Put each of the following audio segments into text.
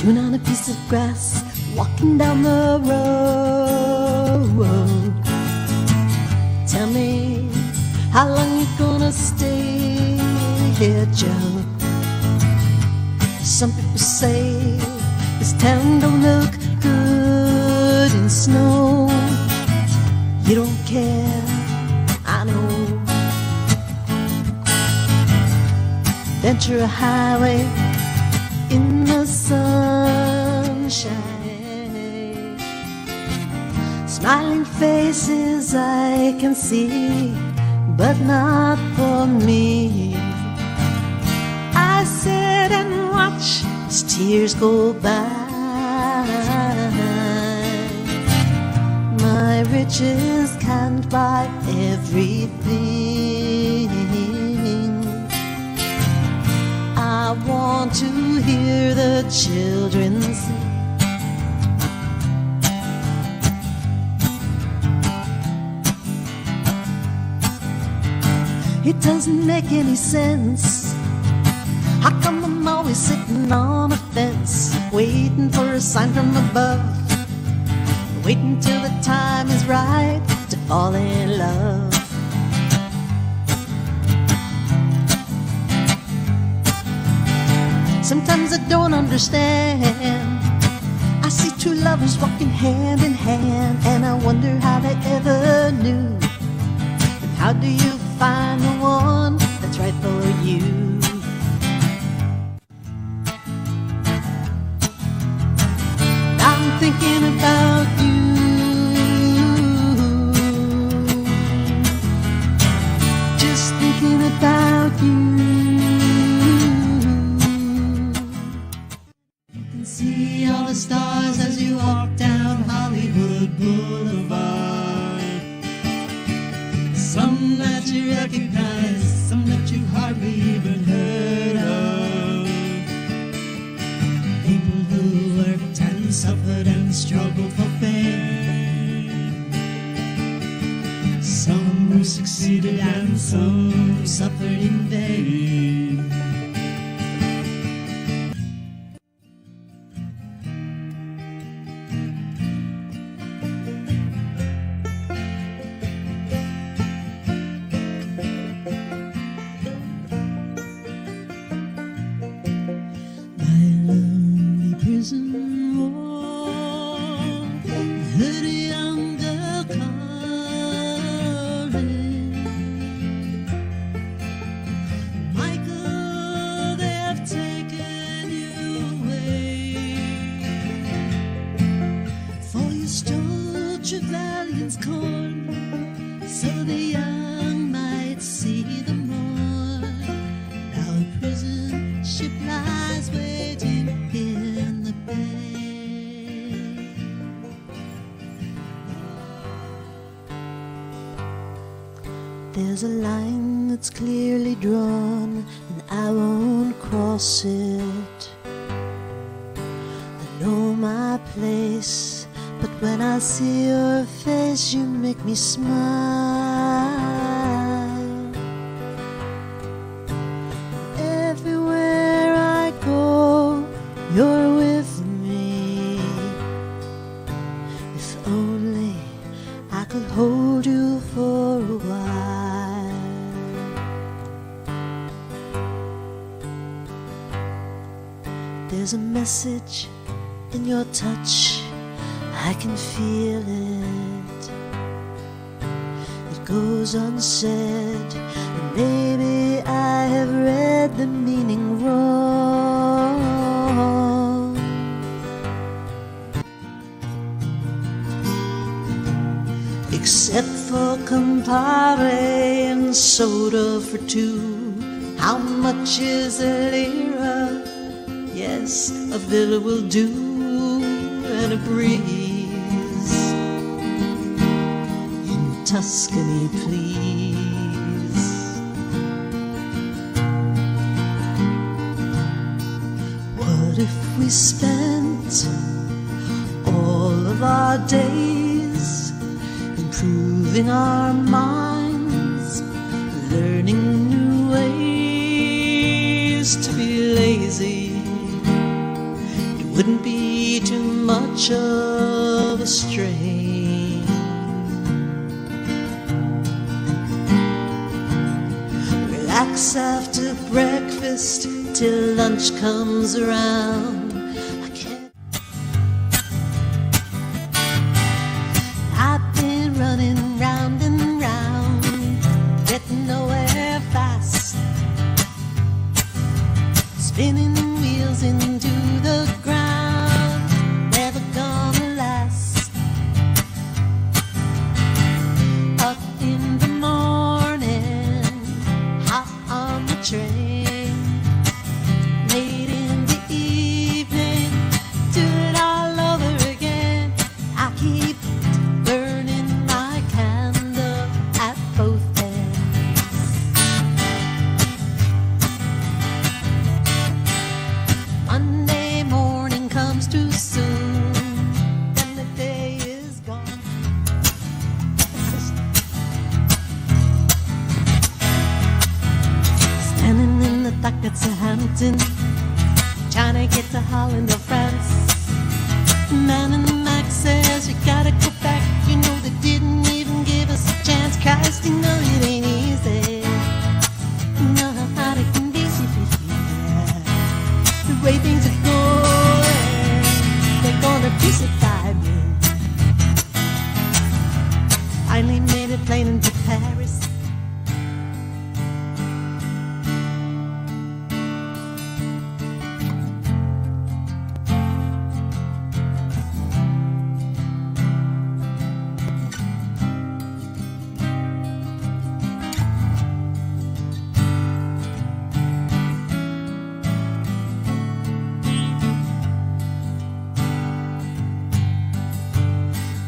chewing on a piece of grass, walking down the road. Tell me, how long you gonna stay here, Joe? Some people say this town don't look good in snow. You don't care, I know. Venture a highway in the sunshine, smiling faces I can see, but not for me. I sit and watch as tears go by. My riches can't buy everything. I want to hear the children sing. It doesn't make any sense. How come I'm always sitting on a fence, waiting for a sign from above, waiting till the time is right to fall in love? Sometimes I don't understand. I see two lovers walking hand in hand, and I wonder how they ever knew. And how do you find the one that's right for you? I'm thinking about you, just thinking about you. You can see all the stars as you walk down Hollywood Boulevard. Some that you recognize, some that you hardly even heard of. People who worked and suffered and struggled for fame. Some who succeeded and some who suffered in vain. There's a line that's clearly drawn, and I won't cross it. I know my place, but when I see your face, you make me smile. Everywhere I go, you're with me. If only I could hold you for a while. There's a message in your touch, I can feel it. It goes unsaid, and maybe I have read the meaning wrong. Except for Campari and soda for two, how much is a lira? Yes, a villa will do, and a breeze in Tuscany, please. What if we spent all of our days improving our minds, learning new ways to be lazy? Wouldn't much of a strain. Relax after breakfast till lunch comes around. I can't. I've been running round and round, getting nowhere fast, spinning wheels into the ground, never gonna last. Up in the morning, hop on the train, late in the evening, do it all over again. I keep burning my candle at both ends. Monday morning comes too soon, then the day is gone. Standing in the dockets of Hampton, trying to get to Holland or France. The man in the Mac says you gotta go back. You know they didn't even give us a chance. Christ, you know it ain't easy. You know how it can be. The way things are going, they're gonna crucify me. Finally made a plane into Paris.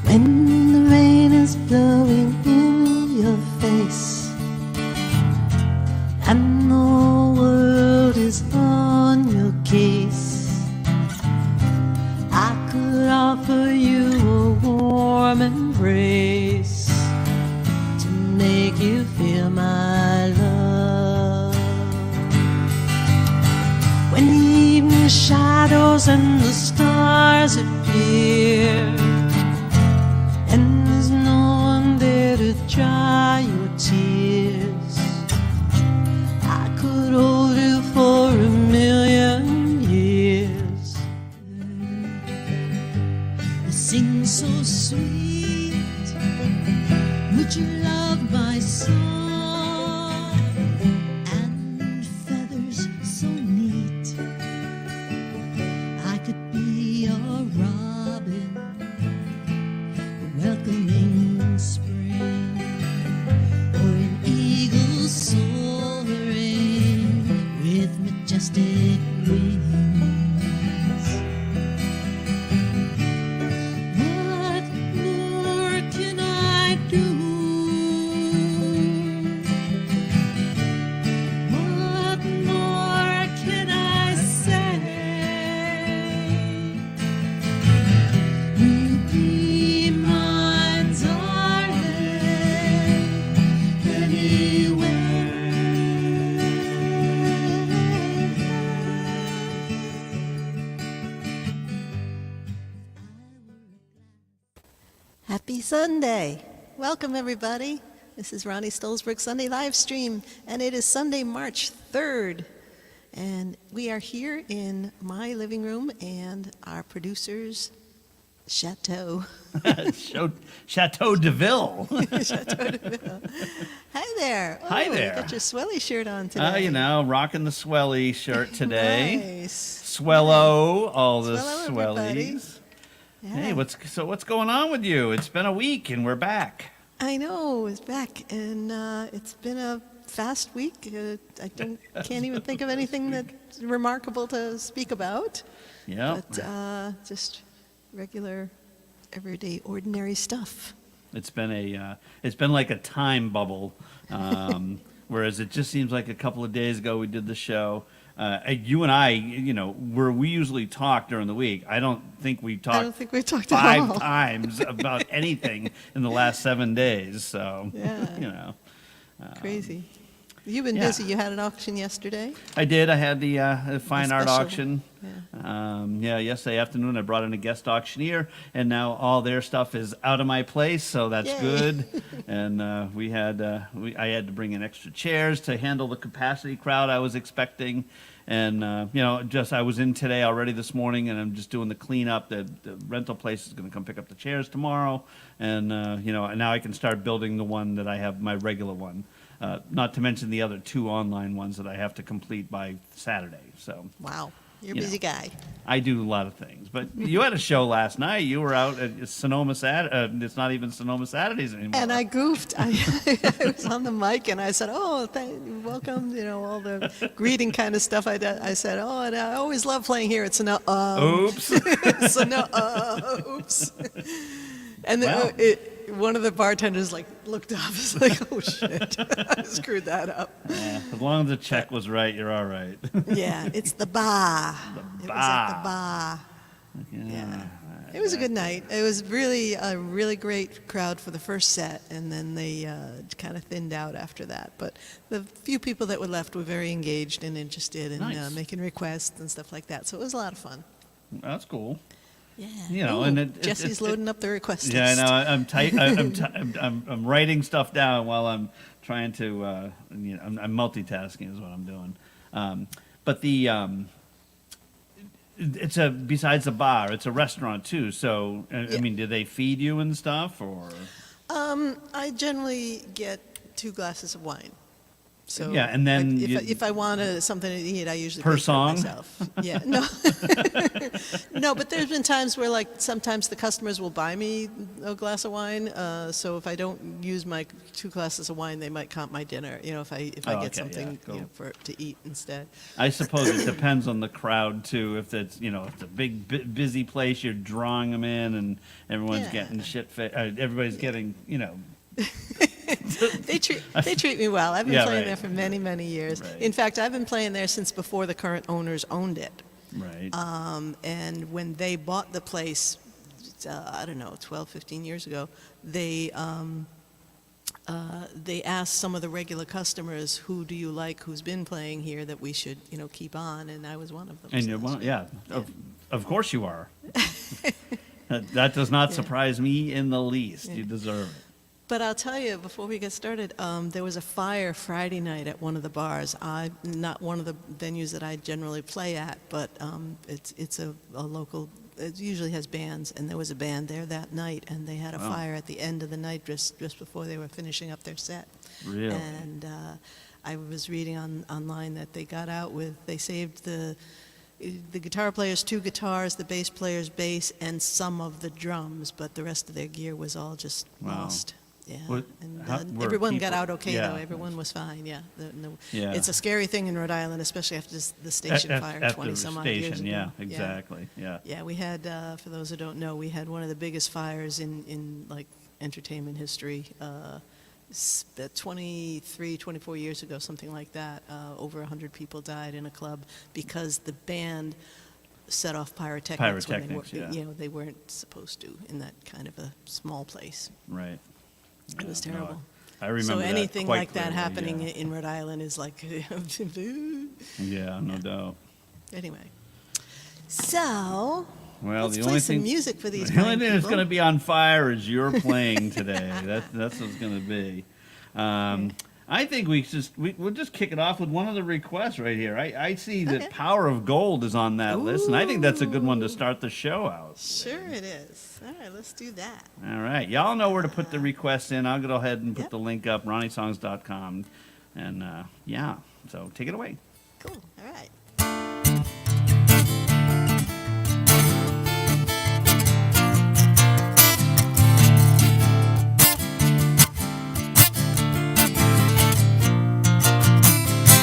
When the rain is blowing in your face and the world is on your case, I could offer you a warm embrace to make you feel my love. When the evening shadows and the stars appear, and there's no one there to dry your tears, I could hold you for a million years. You sing so sweet, would you love my song? And feathers so neat, I could be your robin, welcoming spring, or an eagle soaring with majestic wings. What more can I do? What more can I say? You be my darling anywhere. Happy Sunday. Welcome, everybody. This is Ronnee Stolzberg Sunday Livestream, and it is Sunday, March 3rd. And we are here in my living room and our producer's chateau. Chateau de Ville. Chateau de Ville. Hi there. Oh, Hi there. You got your Swelly shirt on today. Rocking the Swelly shirt today. Nice. Swello, all the Swello, everybody. Swellies. Yeah. Hey, what's going on with you? It's been a week and we're back. I know, it's back, and it's been a fast week. Can't even think of anything that's remarkable to speak about. Yeah. But just regular, everyday, ordinary stuff. It's been like a time bubble. Whereas it just seems like a couple of days ago we did the show. You and I, where we usually talk during the week, I don't think we talked 5 times about anything in the last 7 days. So, Yeah. Crazy. You've been busy. You had an auction yesterday? I did. I had the fine art special auction. Yeah. Yesterday afternoon I brought in a guest auctioneer, and now all their stuff is out of my place, so that's Yay. good. And I had to bring in extra chairs to handle the capacity crowd I was expecting. And I was in today already this morning, and I'm just doing the cleanup. The rental place is going to come pick up the chairs tomorrow, and and now I can start building the one that I have, my regular one. Not to mention the other 2 online ones that I have to complete by Saturday. So Wow. You're a busy guy. I do a lot of things. But you had a show last night. You were out at Sonoma Saturday. It's not even Sonoma Saturdays anymore. And I goofed. I was on the mic and I said, welcome, all the greeting kind of stuff. I said, and I always love playing here at Sonoma. Oops. Oops. And then one of the bartenders looked up. It's like, oh shit, I screwed that up. Yeah, as long as the check was right, you're all right. Yeah, it's the bar. It was at the bar. Yeah. It was a good night. It was really a really great crowd for the first set, and then they kind of thinned out after that. But the few people that were left were very engaged and interested in making requests and stuff like that. So it was a lot of fun. That's cool. Yeah. And Jesse's loading up the request list. Yeah, I know. I'm writing stuff down while I'm trying to. I'm multitasking is what I'm doing. But it's besides the bar, it's a restaurant too. So I mean, do they feed you and stuff, or? I generally get 2 glasses of wine. So yeah, and then if I want something to eat, I usually per pay for it song. myself. Yeah, no, no. But there's been times where sometimes the customers will buy me a glass of wine. So if I don't use my 2 glasses of wine, they might comp my dinner. If I get something to eat instead. I suppose it depends on the crowd too. If it's if it's a big busy place, you're drawing them in, and everyone's getting everybody's getting They treat me well. I've been playing there for many, many years. Right. In fact, I've been playing there since before the current owners owned it. Right. And when they bought the place, 12, 15 years ago, they asked some of the regular customers, who do you like who's been playing here that we should keep on, and I was one of them. And you're one, of course you are. That does not surprise me in the least. You deserve it. But I'll tell you, before we get started, there was a fire Friday night at one of the bars. Not one of the venues that I generally play at, but it's a local. It usually has bands, and there was a band there that night, and they had a fire at the end of the night, just before they were finishing up their set. Really? And I was reading online that they got out with. They saved the guitar player's 2 guitars, the bass player's bass, and some of the drums, but the rest of their gear was all just lost. Yeah, and everyone got out okay, though. Everyone was fine, It's a scary thing in Rhode Island, especially after the station fire 20-some-odd years ago. Yeah, exactly, Yeah, we had, for those who don't know, we had one of the biggest fires in entertainment history, 23, 24 years ago, something like that. Over 100 people died in a club because the band set off pyrotechnics when they weren't supposed to in that kind of a small place. Right. It was terrible. No, I remember so anything like that clearly, happening in Rhode Island is like, no doubt. Anyway, so let's the play only some music music for these. The only thing that's going to be on fire is your playing today. That's what it's going to be. I think we'll just kick it off with one of the requests right here. I see that Power of Gold is on that list, and I think that's a good one to start the show out. Sure it is. All right, let's do that. All right. Y'all know where to put the requests in. I'll go ahead and put the link up, RonnieSongs.com. And, so take it away. Cool. All right.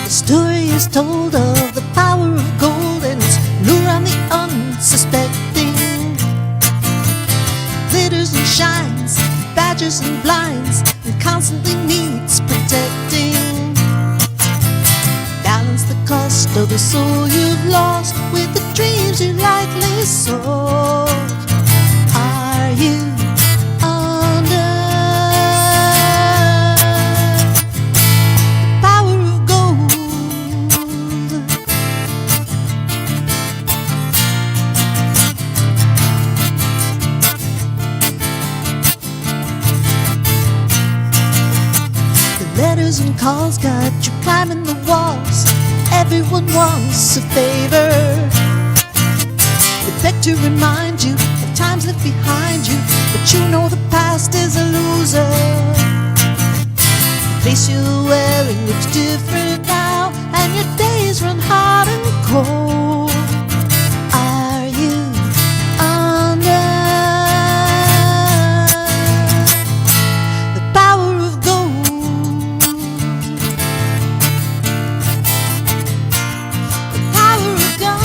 Story is told of the power of gold and its lure on the unsuspecting. Glitters and shines, badgers and blinds, and constantly needs protecting. Balance the cost of the soul you've lost with the dreams you lightly sold. Are you under the power of Letters and calls got you climbing the walls. Everyone wants a favor. They beg to remind you of times left behind you, but you know the past is a loser. The face you're wearing looks different now, and your days run hot and cold. Are you under the power of gold? The power of gold.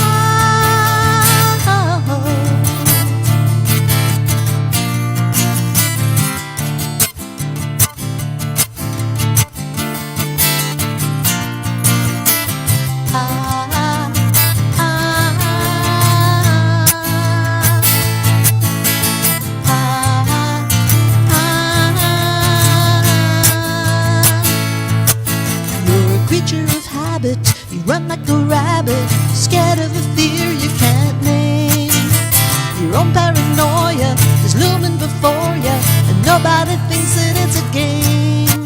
You're a creature of habit. You run like a rabbit, scared of the fear you can't name. Your own paranoia is looming before you, and nobody thinks that it's a game.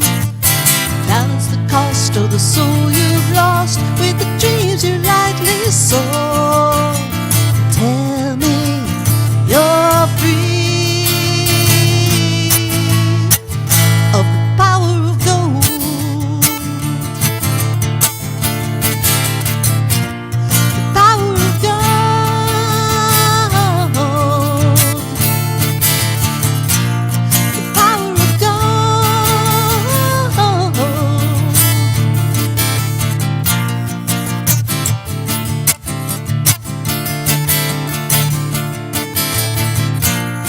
Balance the cost of the soul you've lost with the dreams you lightly sold. Tell me you're free of the power of gold. The power of gold. The power of gold.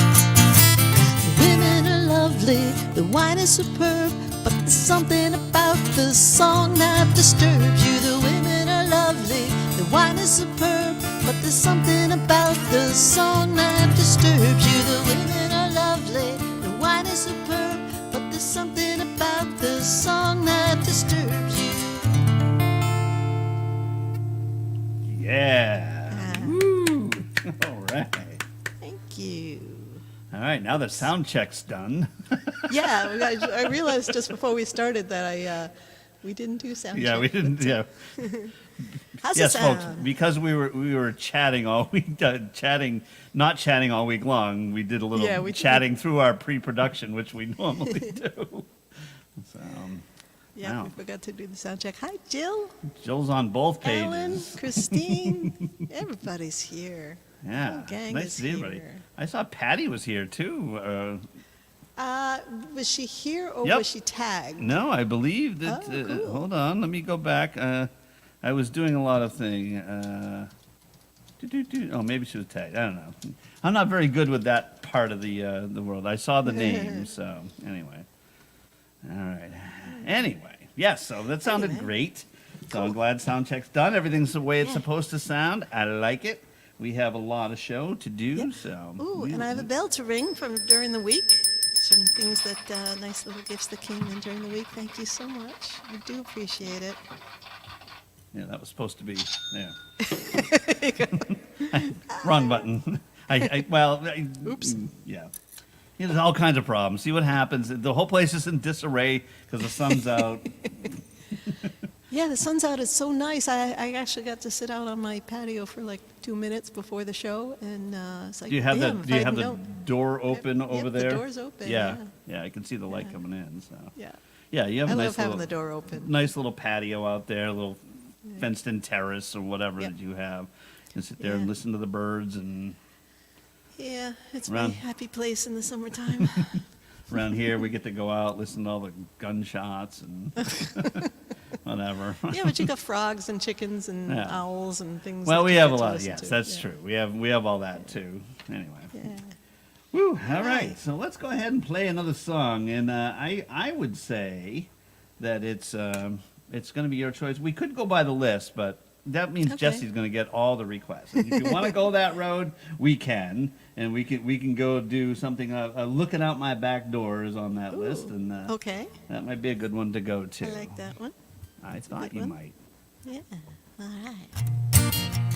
The women are lovely, the wine is superb, but there's something about the song that disturbs you. The women are lovely, the wine is superb, but there's something about the song that disturbs you. The women are lovely, the wine is superb, but there's something about the song that disturbs you. Yeah. Woo. All right. Thank you. All right, now the sound check's done. Yeah, I realized just before we started that we didn't do sound Yeah, check. we didn't. Yeah. How's Yes, it sound? folks, because we were chatting all week, not chatting all week long. We did a little Yeah, we did. chatting through our pre-production, which we normally do. So, Yeah, wow. we forgot to do the sound check. Hi, Jill, Jill's on both pages. Ellen, Christine. Everybody's here. Yeah, whole gang nice is to see everybody. here. I saw Patty was here too. Was she here or Yep. was she tagged? No, I believe that. Oh, cool. Hold on, let me go back. I was doing a lot of things. Oh, maybe she was tagged. I don't know. I'm not very good with that part of the world. I saw the name, so anyway. All right. Anyway, yes. So that sounded Anyway. great. So I'm Cool. glad sound check's done. Everything's the way it's Yeah. supposed to sound. I like it. We have a lot of show to do. Yep. So. Ooh, and I have a bell to ring from during the week. Some things that, nice little gifts that came in during the week. Thank you so much. I do appreciate it. Yeah, that was supposed to be. Yeah. Wrong button. Oops. Yeah. You know, there's all kinds of problems. See what happens. The whole place is in disarray because the sun's out. Yeah, the sun's out. It's so nice. I actually got to sit out on my patio for like 2 minutes before the show, and it's like, Do you have damn, the if Do you I'd have the known. door open Yep, over the there? door's open, Yeah. yeah. Yeah, I can see the light Yeah. coming in. So. Yeah, Yeah, you have I a love nice having little, the door open. nice little patio out there, a little fenced-in terrace or whatever Yep. that you have. You sit there and Yeah. listen to the birds, and Yeah, it's Around- my happy place in the summertime. around here we get to go out, listen to all the gunshots and whatever. Yeah, but you got frogs and chickens and Yeah. owls and things. Well, that we you have get a to lot. listen Yes, to. that's Yeah. true. We have all that too. Anyway. Yeah. Woo, all right. right. So let's go ahead and play another song, and I would say that it's going to be your choice. We could go by the list, but that means Okay. Jesse's going to get all the requests. And if you want to go that road, we can, and we can go do something. Looking out my back door is on that list, Ooh, and okay, that might be a good one to go to. I like that one. I a thought good you one. might. Yeah, all right.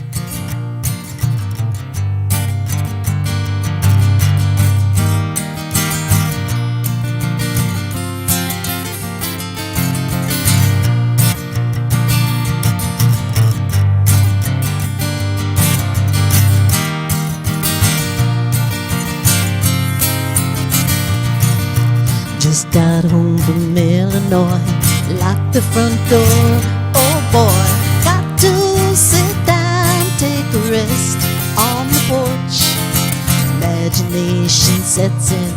just got home from Illinois. Locked the front door, oh boy. Got to sit down, take a rest on the porch. Imagination sets in.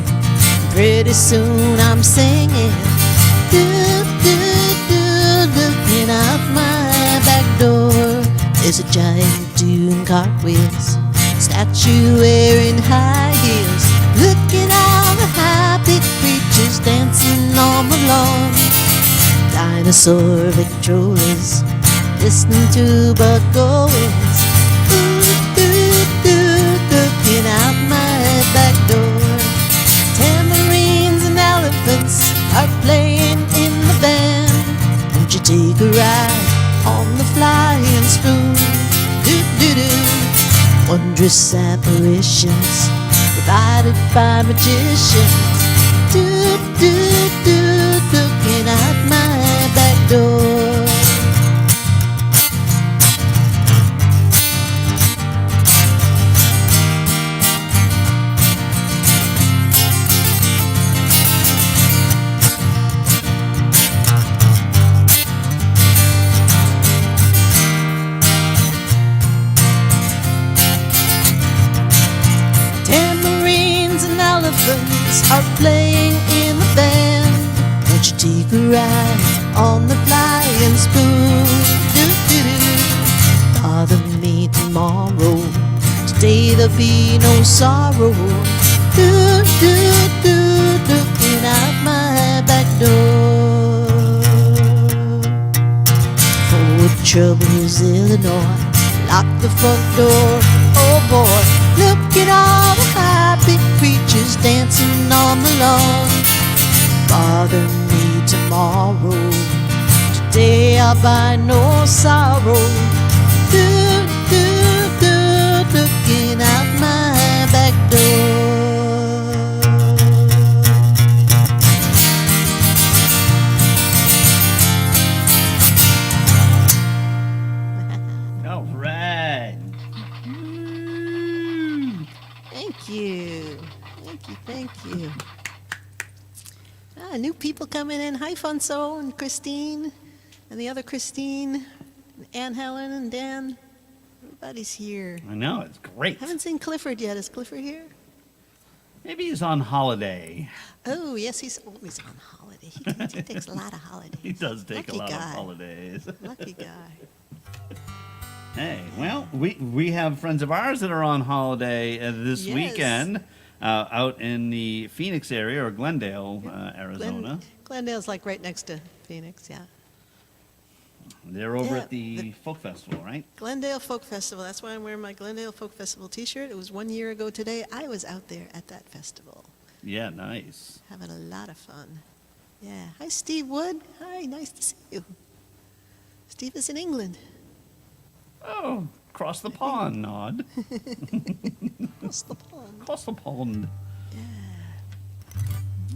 Pretty soon I'm singing. Do, do, do, looking out my back door. There's a giant doing cartwheels. Statue wearing high heels. Looking all the happy creatures dancing on the lawn. Dinosaur Victorias listening to Buck Owens. Ooh, ooh, ooh, looking out my back door. Tamarines and elephants are playing in the band. Won't you take a ride on the flying spoon? Do-do-do. Wondrous apparitions provided by magicians. Do-do-do, looking out my back door. Are playing in the band. Won't you take a ride on the flying spoon? Do-do-do. Bother me tomorrow. Today there'll be no sorrow. Do-do-do, looking out my back door. Fort Troubles, Illinois. Lock the front door, oh boy. Look at all the happy creatures dancing on the lawn. Bother me tomorrow. Today I'll buy no sorrow. Do, do, do, looking out my back door. All right. Thank you. Thank you. New people coming in. Hi, Funso and Christine and the other Christine, and Ann Helen and Dan. Everybody's here. I know, it's great. Haven't seen Clifford yet. Is Clifford here? Maybe he's on holiday. Oh, yes, he's always on holiday. He takes a lot of holidays. He does take Lucky a lot guy. of holidays. Lucky guy. Hey, well, we have friends of ours that are on holiday this Yes. weekend out in the Phoenix area or Glendale, Arizona. Glendale's like right next to Phoenix, yeah. They're over Yeah, at the folk festival, right? Glendale Folk Festival. That's why I'm wearing my Glendale Folk Festival t-shirt. It was 1 year ago today. I was out there at that festival, Yeah, nice. having a lot of fun. Yeah. Hi, Steve Wood. Hi, nice to see you. Steve is in England. Oh, cross the pond, Nod. Across the pond. Cross the pond.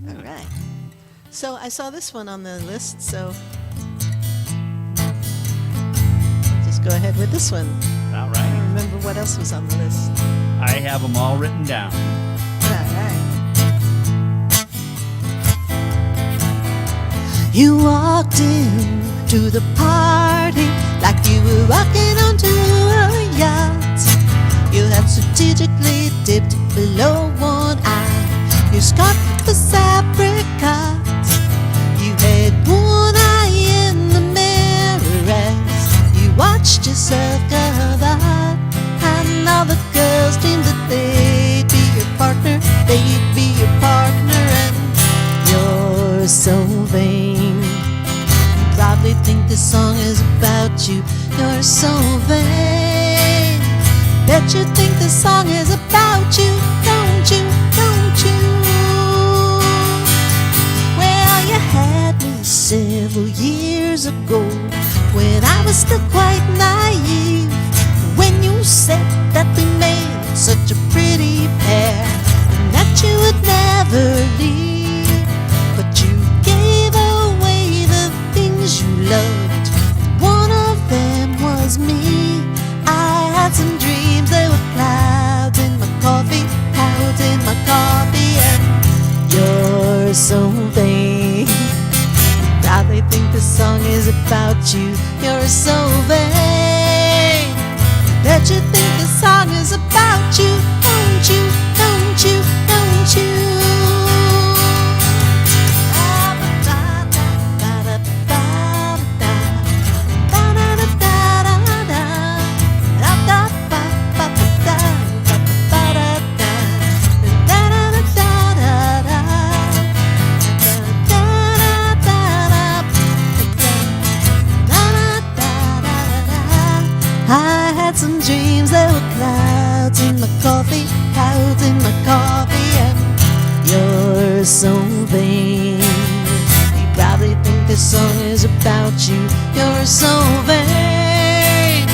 All right. So I saw this one on the list, so I'll just go ahead with this one. All I right. don't remember what else was on the list. I have them all written down. All right. You walked in to the party like you were walking onto a yacht. You had strategically dipped below one eye. Your scarf was apricot. You had one eye in the mirror as you watched yourself cover. And all the girls dreamed that they'd be your partner. They'd be your partner, and you're so vain. You probably think this song is about you. You're so vain. Bet you think this song is about you, don't you, don't you? Well, you had me several years ago when I was still quite naive. When you said that we made such a pretty pair and that you would never leave, but you gave away the things you loved. One of them was me. I had some dreams, they were clouds in my coffee, and you're so vain. is about you. You're so vain that you think the song is about you. Don't you, don't you, don't you? I had some dreams, there were clouds in my coffee, clouds in my coffee, and you're so vain. You probably think this song is about you. You're so vain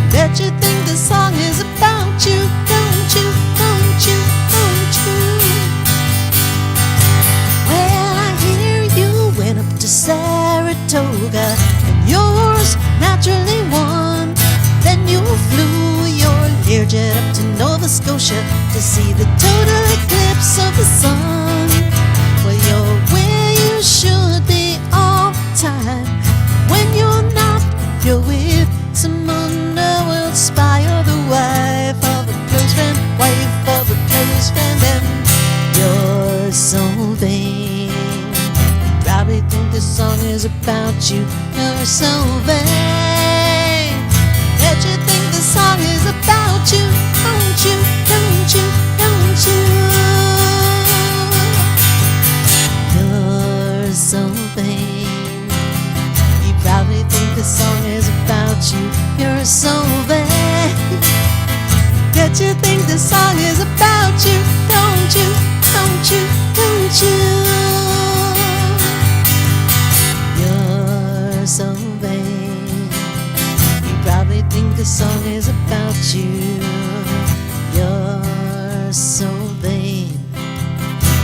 that you think this song is about you. Don't you, don't you, don't you? Well, I hear you went up to Saratoga and yours naturally won. Then you flew your Learjet up to Nova Scotia to see the total eclipse of the sun. Well, you're where you should be all the time. When you're not, you're with some underworld spy or the wife of a close friend, wife of a close friend, and you're so vain. You probably think this song is about you. You're so vain that you think the song is about you. Don't you, don't you, don't you? You're so vain. You probably think the song is about you. You're so vain that you think the song is about you. Don't you, don't you, don't you? You're so vain. You probably think the song is about you. You're so vain.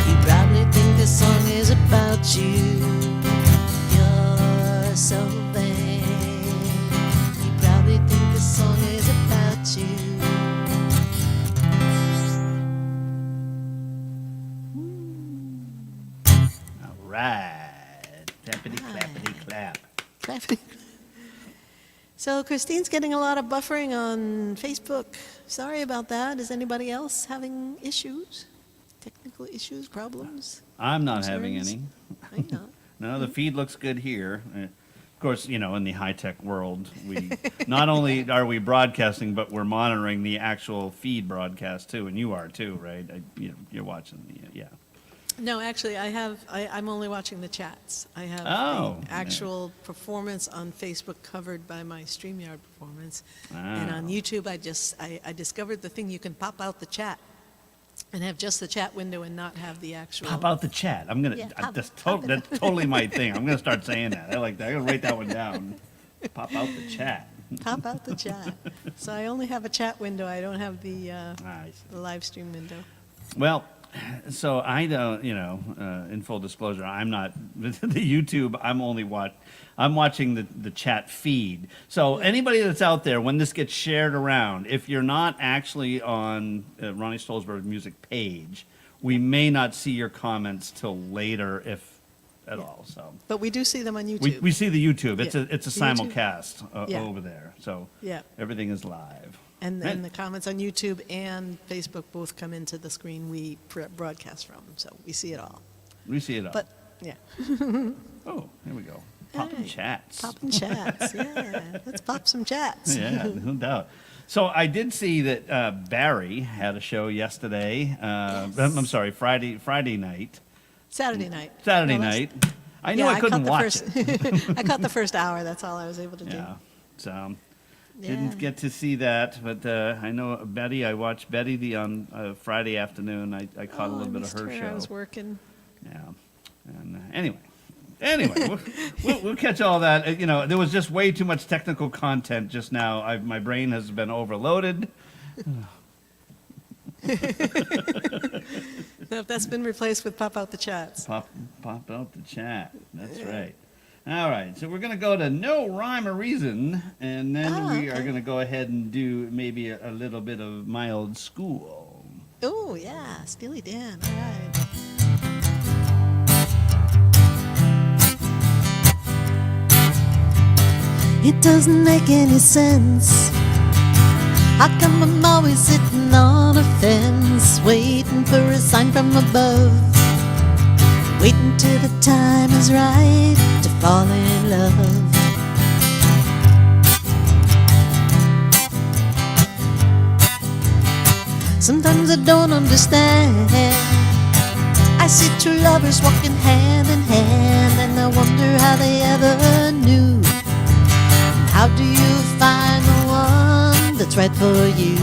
You probably think the song is about you. You're so vain. You probably think the song is about you. All right. Tappity clappity clap. So Christine's getting a lot of buffering on Facebook. Sorry about that. Is anybody else having issues? Technical issues, problems? I'm not having Concerns? any. I'm not. No, the feed looks good here. Of course, you know, in the high-tech world, we not only are we broadcasting, but we're monitoring the actual feed broadcast too, and you are too, right? You're watching the, yeah. No, actually, I'm only watching the chats. I have Oh, the actual performance on Facebook covered by my StreamYard performance. And on Oh. YouTube, I discovered the thing you can pop out the chat and have just the chat window and not have the actual. Pop out the chat. I'm gonna. Yeah, That's pop it that's totally my thing. I'm gonna start saying that. I like that. I'm gonna write that one down. Pop out the chat. Pop out the chat. So I only have a chat window. I don't have the Nice. live stream window. Well, so I don't, in full disclosure, I'm not, the YouTube, I'm watching the chat feed. So anybody that's out there, when this gets shared around, if you're not actually on Ronnee Stolzberg's music page, we may not see your comments till later, if at all, so. But we do see them on YouTube. We see the YouTube, it's Yeah. a The YouTube. simulcast Yeah. over there, so Yeah. everything is live. And then the comments on YouTube and Facebook both come into the screen we broadcast from, so we see it all. We see it all. But, yeah, Oh, here we go. Popping Hey, chats. popping chats, yeah. Let's pop some chats. Yeah, no doubt. So I did see that Barry had a show yesterday. I'm sorry, Friday night. Saturday night. Saturday No, that's- night. I knew Yeah, I couldn't caught the watch first, it. I caught the first hour, that's all I was able to do. Yeah. So Yeah. didn't get to see that, but I know Betty. I watched Betty on Friday afternoon. I caught a Oh, little I bit of missed her show. I was working. Yeah. And anyway, we'll catch all that. There was just way too much technical content just now. My brain has been overloaded. No, that's been replaced with pop out the chats. Pop out the chat. That's right. All right, so we're going to go to No Rhyme or Reason, and then we are okay. going to go ahead and do maybe a little bit of My Old School. Oh, yeah, Steely Dan, all right. It doesn't make any sense. How come I'm always sitting on a fence, waiting for a sign from above, waiting till the time is right to fall in love? Sometimes I don't understand. I see two lovers walking hand in hand, and I wonder how they ever knew. How do you find the one that's right for you?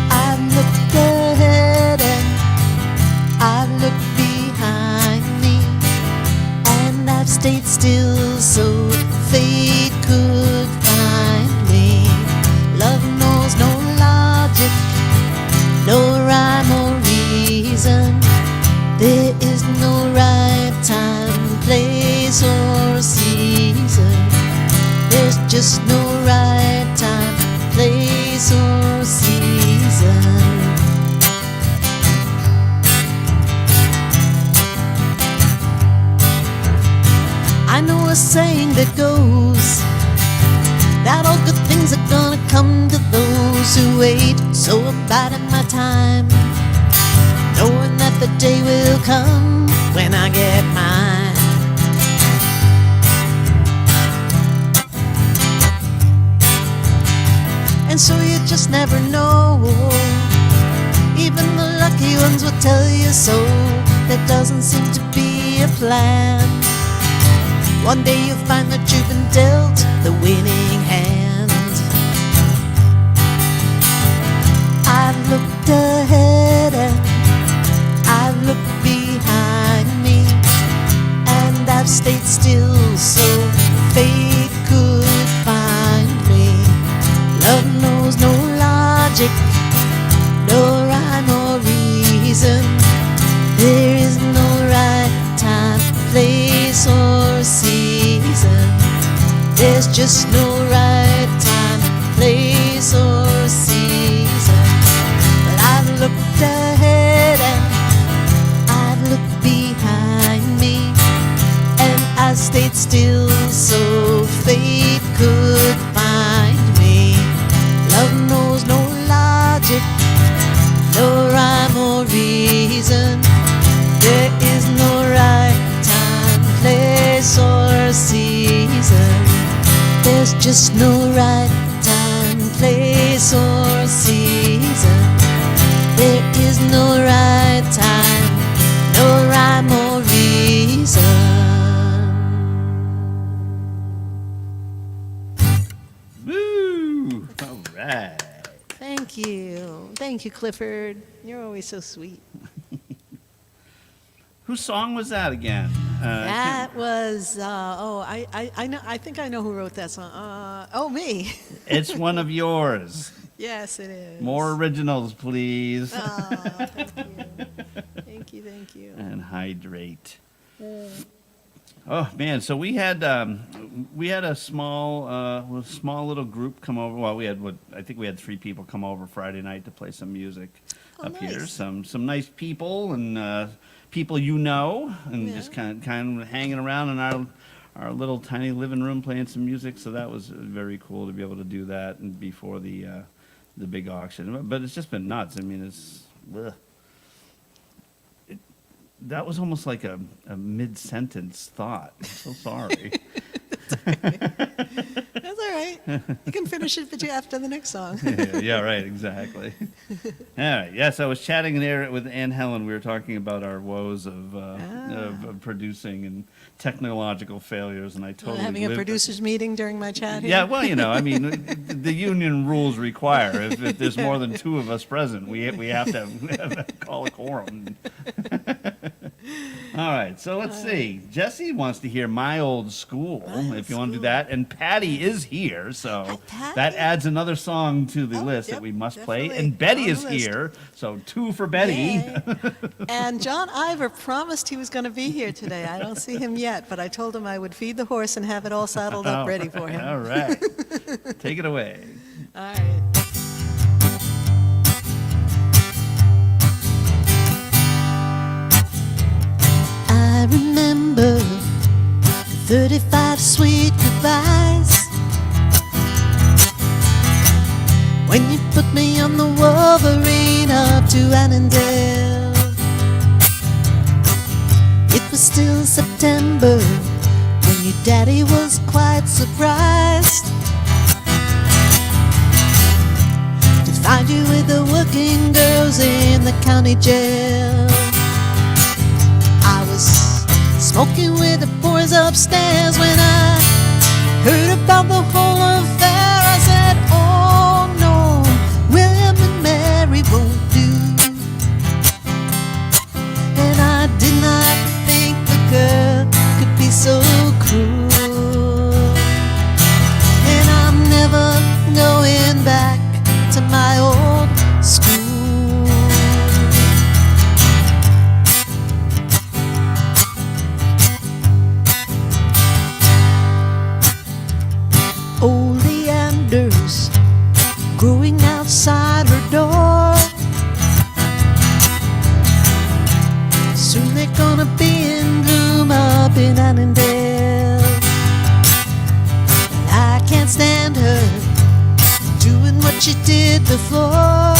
I've looked ahead and I've looked behind me, and I've stayed still so fate could find me. Love knows no logic, no rhyme or reason. There is no right time, place or season. There's just no right time, place or season. I know a saying that goes that all good things are gonna come to those who wait. So I'm biding my time, knowing that the day will come when I get mine. And so you just never know. Even the lucky ones will tell you so. There doesn't seem to be a plan. One day you'll find that you've been dealt the winning hand. I've looked ahead and I've looked behind me, and I've stayed still so fate could find me. Love knows no logic, no rhyme or reason. There is no right time, place or season. There's just no right time, place or season. But I've looked ahead and I've looked behind me, and I stayed still so fate could find me. Love knows no logic, no rhyme or reason. There is no right time, place or season. There's just no right time, place or season. There is no right time, no rhyme or reason. Woo! All right. Thank you. Thank you, Clifford. You're always so sweet. Whose song was that again? That was, I know. I think I know who wrote that song. Me. It's one of yours. Yes, it is. More originals, please. Oh, thank you. Thank you. And hydrate. Oh man, so we had a small little group come over. Well, I think we had 3 people come over Friday night to play some music up nice. here. Some nice people and people and just kind of hanging around in our little tiny living room playing some music. So that was very cool to be able to do that and before the big auction. But it's just been nuts. I mean, that was almost like a mid-sentence thought. I'm so sorry. That's all right. You can finish it after the next song. Yeah, right, exactly. All right, yes, I was chatting there with Ann Helen. We were talking about our woes of producing and technological failures, and I totally having a producers meeting during my chat here? Yeah, well, I mean, the union rules require if there's more than 2 of us present, we have to call a quorum. All right, so let's see. Jesse wants to hear My Old School, if you want to do that. And Patty is here, so that adds another song to the list that we must play. And Betty is here, so 2 for Betty. Yay. And John Ivor promised he was going to be here today. I don't see him yet, but I told him I would feed the horse and have it all saddled up ready for him. All right. Take it away. All right. I remember the 35 sweet goodbyes. When you put me on the Wolverine up to Annandale, it was still September when your daddy was quite surprised to find you with the working girls in the county jail. I was smoking with the boys upstairs when I heard about the whole affair. I said, oh no, William and Mary won't do. And I did not think the girl could be so cruel. And I'm never going back to my old school. Old leanders growing outside her door. Soon they're gonna be in bloom up in Annandale. I can't stand her doing what she did before,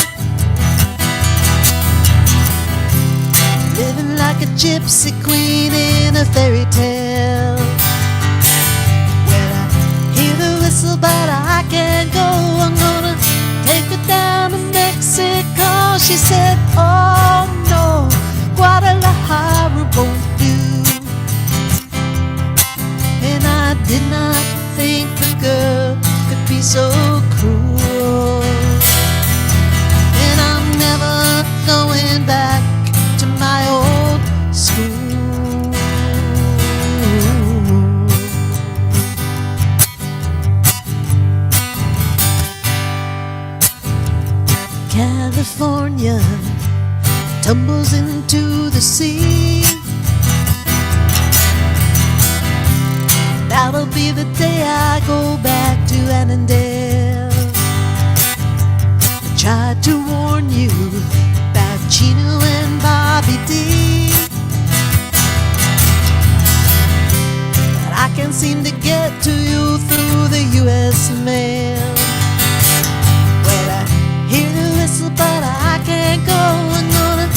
living like a gypsy queen in a fairy tale. Whistle, but I can't go. I'm gonna take her down to Mexico. She said, oh no, Guadalajara won't do. And I did not think the girl could be so cruel. And I'm never going back to my old school. California tumbles into the sea. That'll be the day I go back to Annandale. I tried to warn you about Chino and Bobby D, but I can't seem to get to you through the U.S. mail. Hear the whistle, but I can't go. I'm gonna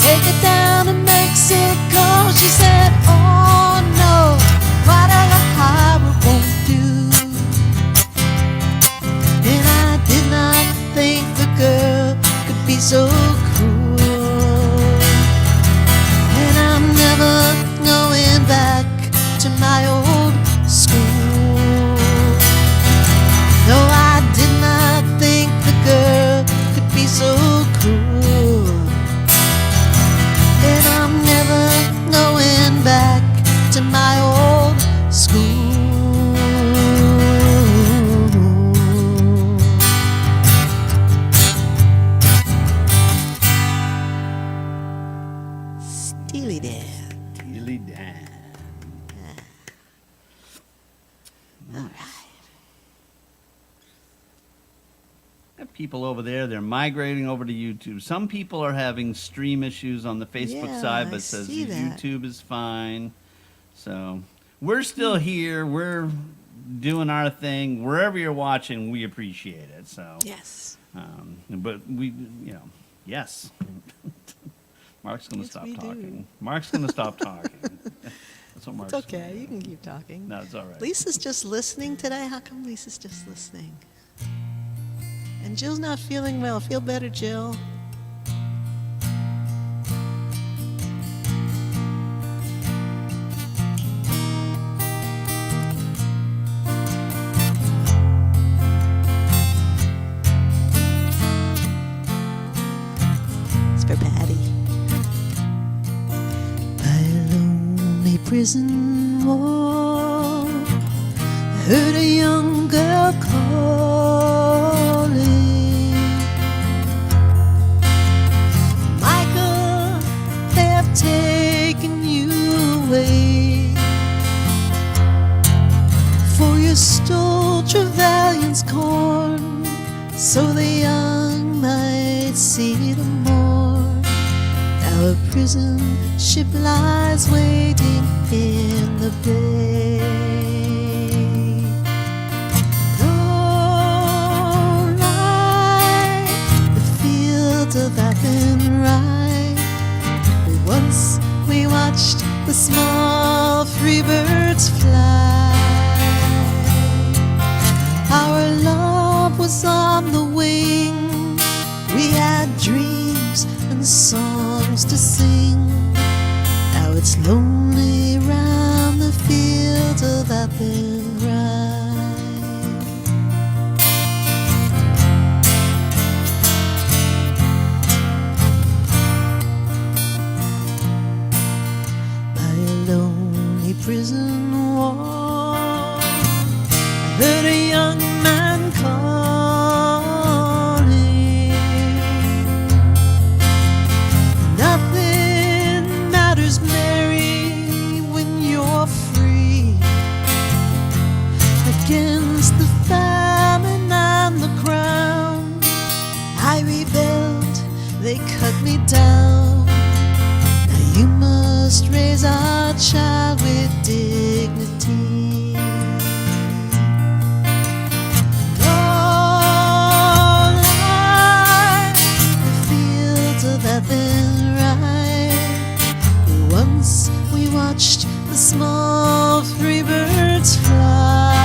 take it down to Mexico. She said, oh no, Guadalajara won't do. And I did not think the girl could be so cruel. And I'm never going back to my old school. No, I did not think the girl could be so cruel. And I'm never going back to my old school. Steely Dan. Steely Dan. All right. People over there, they're migrating over to YouTube. Some people are having stream issues on the Facebook Yeah, side, but I says see that. YouTube is fine. So we're still here. We're doing our thing. Wherever you're watching, we appreciate it. So Yes. but we, yes. Mark's going to Yes, stop we do. talking. Mark's going to stop talking. That's what Mark's It's okay. You can keep talking. No, it's all right. Lisa's just listening today. How come Lisa's just listening? And Jill's not feeling well. Feel better, Jill. It's for Patty. By a lonely prison wall, I heard a young girl calling. Michael, they have taken you away, for you stole Trevelyan's corn, so the young might see the morn. Now Our prison ship lies waiting in the bay. Don't lie, the fields of Athenry. Once we watched the small free birds fly. Our love was on the wing. We had dreams and songs to sing. Now it's lonely round the fields of Athenry. By a lonely prison wall, I heard a young man calling. Nothing matters, Mary, when you're free. Against the famine and the crown, I rebelled, they cut me down. Now you must raise our child with dignity. All lie, the fields of Athenry. Once we watched the small free birds fly.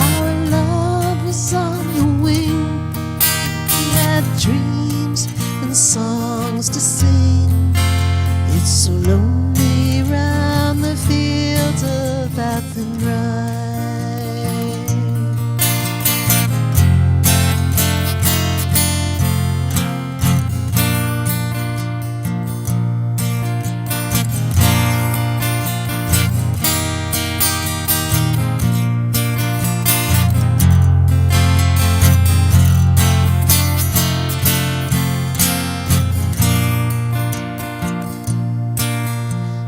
Our love was on the wing. We had dreams and songs to sing. It's so lonely round the fields of Athenry.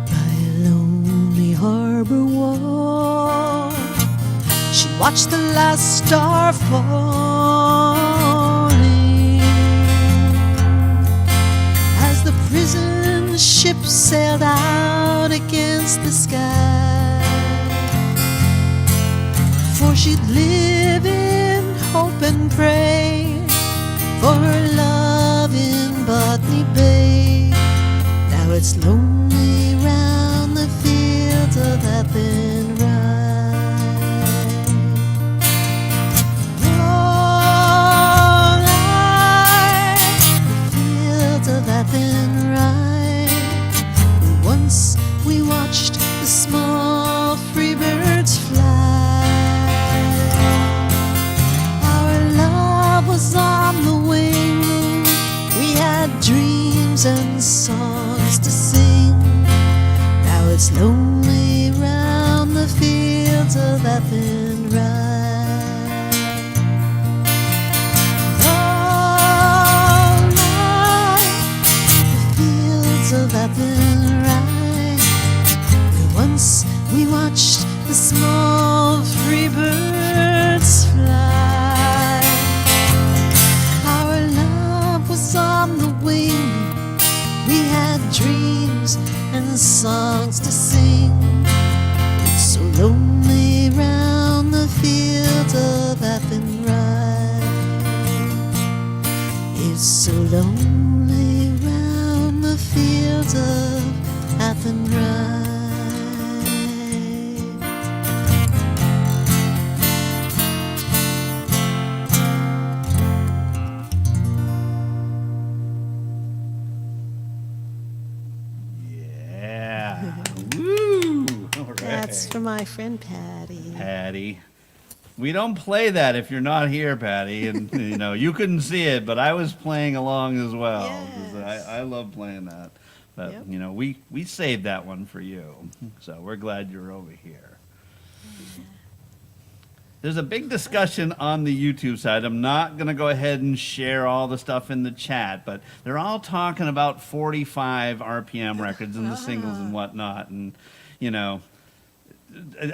By a lonely harbor wall, she watched the last star falling. As the prison ship sailed out against the sky, for she'd live in hope and pray for her love in Botany Bay. Now it's lonely round the fields of Athenry. All lie, the fields of Athenry. Once we watched the small free birds fly. Our love was on the wing. We had dreams and songs to sing. Now it's lonely round the fields of Athenry. All night, the fields of Athenry. Once we watched the small free birds fly. Our love was on the wing. We had dreams and songs to sing. It's so lonely round the fields of Athenry. It's so lonely round the fields of Athenry. Yeah. Woo! All right. That's for my friend Patty. Patty. We don't play that if you're not here, Patty, and you know you couldn't see it, but I was playing along as well. 'Cause Yes. I love playing that. But Yep. you know we saved that one for you, so we're glad you're over here. There's a big discussion on the YouTube side. I'm not going to go ahead and share all the stuff in the chat, but they're all talking about 45 RPM records and the singles and whatnot. And, you know,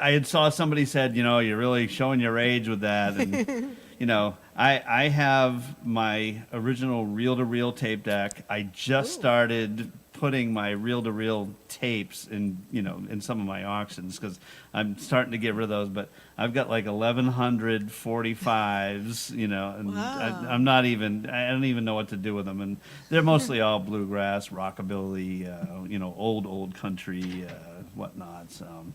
I had saw somebody said, you know, you're really showing your age with that. And, I have my original reel-to-reel tape deck. I just started putting my reel-to-reel tapes in some of my auctions because I'm starting to get rid of those. But I've got like 1,100 45s, and Wow. I don't even know what to do with them. And they're mostly all bluegrass, rockabilly, old country, whatnot. So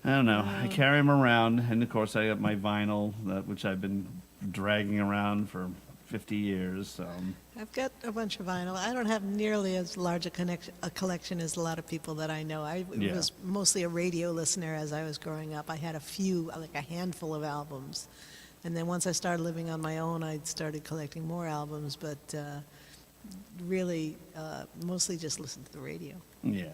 I don't know. I carry them around, and of course I got my vinyl, which I've been dragging around for 50 years. So I've got a bunch of vinyl. I don't have nearly as large a collection as a lot of people that I know. I Yeah. was mostly a radio listener as I was growing up. I had a handful of albums. And then once I started living on my own, I started collecting more albums, but really mostly just listen to the radio. yeah.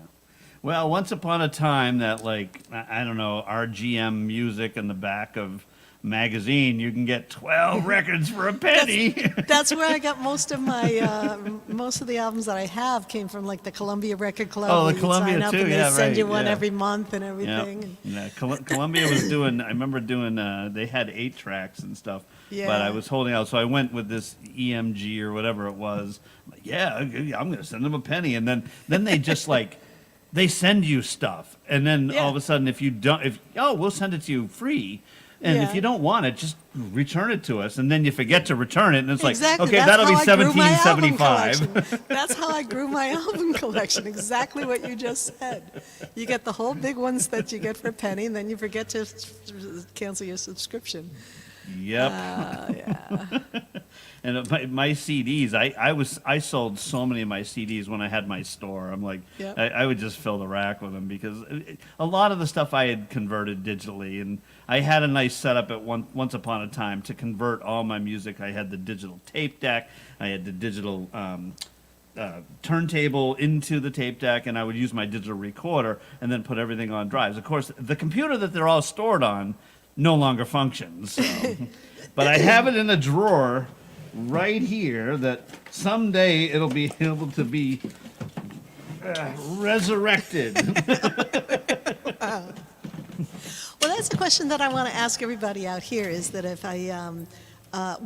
Well, once upon a time, that I don't know, RGM music in the back of magazine, you can get 12 records for a penny. That's where I got most of my most of the albums that I have came from, like the Columbia Record Club. Oh, where the you'd Columbia sign up too, and they yeah, send you right, one yeah. every month and Yeah. everything. Yeah. Columbia was doing, I remember doing, they had 8 tracks and stuff. Yeah. But I was holding out, so I went with this EMG or whatever it was. Like, yeah, I'm going to send them a penny. And then they just they send you stuff. And then Yeah. all of a sudden, if you don't, we'll send it to you free. And Yeah. if you don't want it, just return it to us. And then you forget to return it. And it's Exactly. okay, That's that'll be how I grew my album $17.75. collection. That's how I grew my album collection. Exactly what you just said. You get the whole big ones that you get for a penny, and then you forget to cancel your subscription. Yep. Yeah. And my CDs, I sold so many of my CDs when I had my store. I'm like, Yep. I would just fill the rack with them because a lot of the stuff I had converted digitally, and I had a nice setup at once upon a time to convert all my music. I had the digital tape deck, I had the digital turntable into the tape deck, and I would use my digital recorder and then put everything on drives. Of course, the computer that they're all stored on no longer functions. So. But I have it in a drawer right here that someday it'll be able to be resurrected. Well, that's a question that I want to ask everybody out here, is that if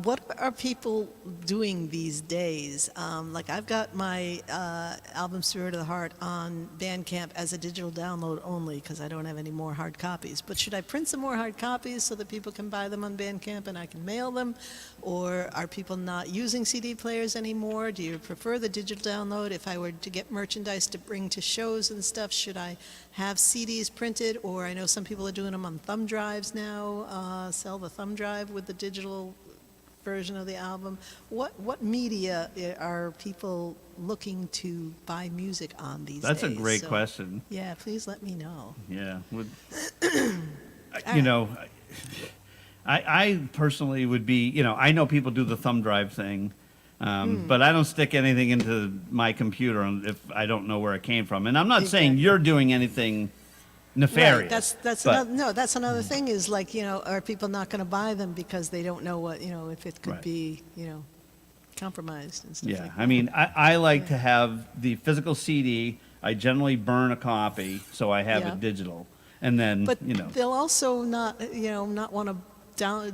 what are people doing these days? Like I've got my album Spirit of the Heart on Bandcamp as a digital download only because I don't have any more hard copies. But should I print some more hard copies so that people can buy them on Bandcamp and I can mail them? Or are people not using CD players anymore? Do you prefer the digital download? If I were to get merchandise to bring to shows and stuff, should I have CDs printed? Or I know some people are doing them on thumb drives now, sell the thumb drive with the digital version of the album. What media are people looking to buy music on these days? That's a great So, question. yeah, please let me know. Yeah. I personally would be, I know people do the thumb drive thing, but I don't stick anything into my computer if I don't know where it came from. And I'm not saying Exactly. you're doing anything nefarious. Right. That's but- that's another thing is like, are people not going to buy them because they don't know what, if it could Right. be, compromised and stuff Yeah, like that. I mean, I like to have the physical CD. I generally burn a copy, so I have Yeah. it digital. And then, But they'll also not want to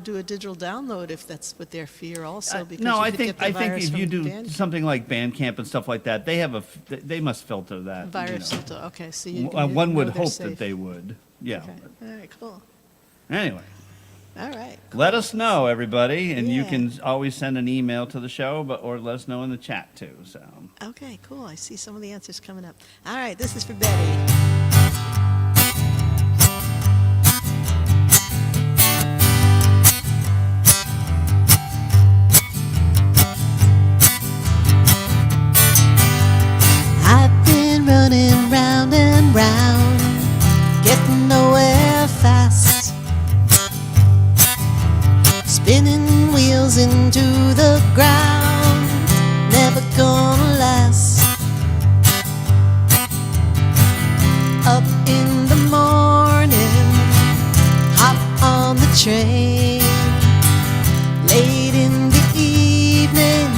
do a digital download if that's what their fear also, because no, you I could think get the I think virus if you from do Bandcamp. something like Bandcamp and stuff like that, they must filter that. Virus filter. Okay, so you One would know they're hope safe. that they would. Yeah. Okay. All right, cool. Anyway, All right. let us know, everybody, and you Yeah. can always send an email to the show, or let us know in the chat too. So. Okay, cool. I see some of the answers coming up. All right, this is for Betty. I've been running round and round, getting nowhere fast, spinning wheels into the ground, never gonna last. Up in the morning, hop on the train, late in the evening,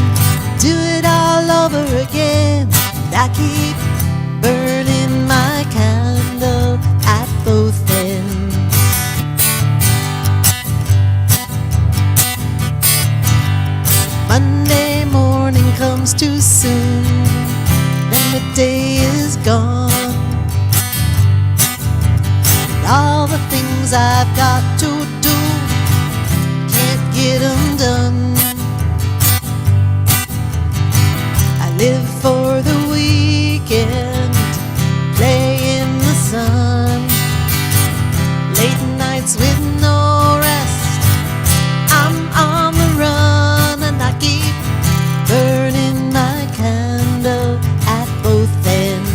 do it all over again. And I keep burning my candle at both ends. things I've got to do, can't get them done. I live for the weekend, play in the sun, late nights with no rest. I'm on the run and I keep burning my candle at both ends.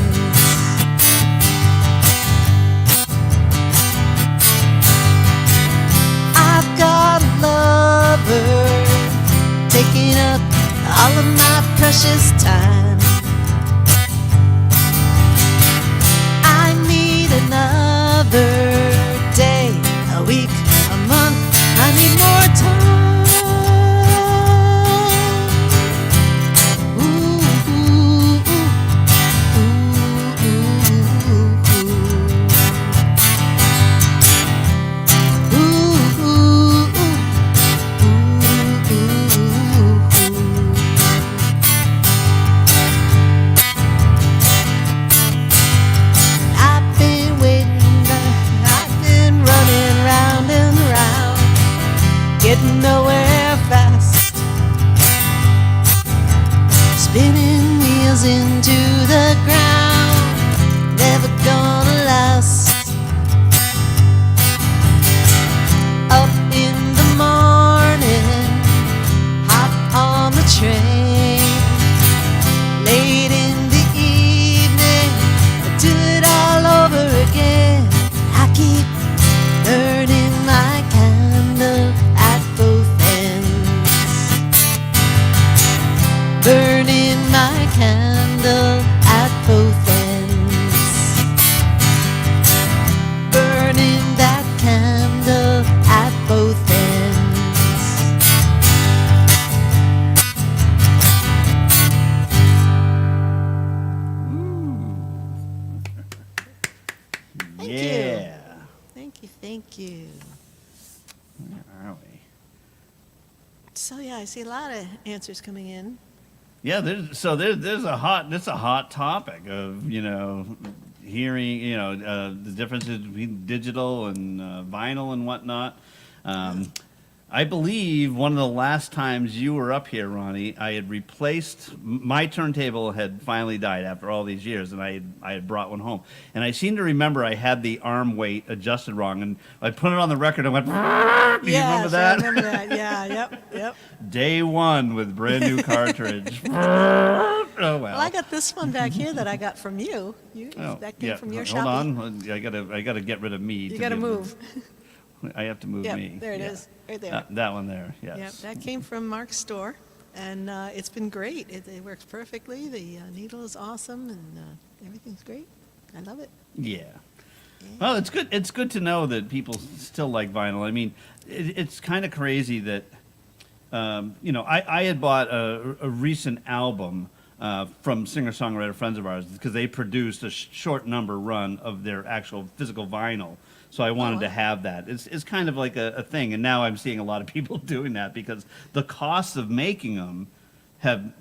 I've got a lover taking up all of my precious time. I need another day, a week, a month. I need more time. Ooh, ooh, ooh, ooh, ooh, ooh, ooh, I've been waiting, I've been running round and round, getting nowhere fast, spinning wheels into the ground, never gonna last. Up in the morning, hop on the train, late in the evening, I do it all over again. I keep burning my candle at both ends, burning my candle at both ends, burning that candle at both ends. Thank you. Yeah. Thank you, thank you. Where are we? So yeah, I see a lot of answers coming in. Yeah, there's a hot topic of, hearing, the differences between digital and vinyl and whatnot. I believe one of the last times you were up here, Ronnee, I had replaced my turntable had finally died after all these years, and I had brought one home, and I seem to remember I had the arm weight adjusted wrong, and I put it on the record and went. Do you remember that? I remember that. Yeah, yep. Day one with brand new cartridge. Oh well. Well, I got this one back here that I got from you. That came from your Hold shopping. on, I gotta get rid of me. You got to move. I have to move Yep, me. there it Yeah. is, right there. That one there. Yep, Yes. that came from Mark's store, and it's been great. It works perfectly. The needle is awesome, and everything's great. I love it. Yeah. Well, it's good. It's good to know that people still like vinyl. I mean, it's kind of crazy that, I had bought a recent album from singer-songwriter friends of ours because they produced a short number run of their actual physical vinyl. So I wanted to have that. It's kind of like a thing, and now I'm seeing a lot of people doing that because the costs of making them have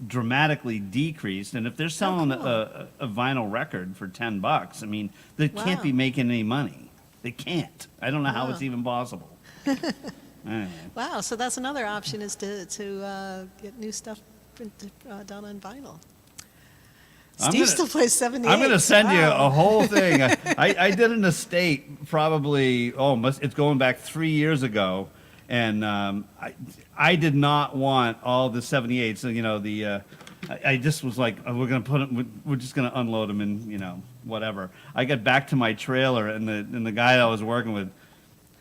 dramatically decreased. And if they're selling a vinyl record for $10, I mean, they can't be making any money. They can't. I don't know how it's even possible. Anyway. Wow, so that's another option is to get new stuff printed, done on vinyl. Steve still plays 78. I'm going to send you a whole thing. I did an estate probably, it's going back 3 years ago. And I did not want all the 78s. So, I just was like, we're going to put them, we're just going to unload them and, whatever. I got back to my trailer and the guy that I was working with,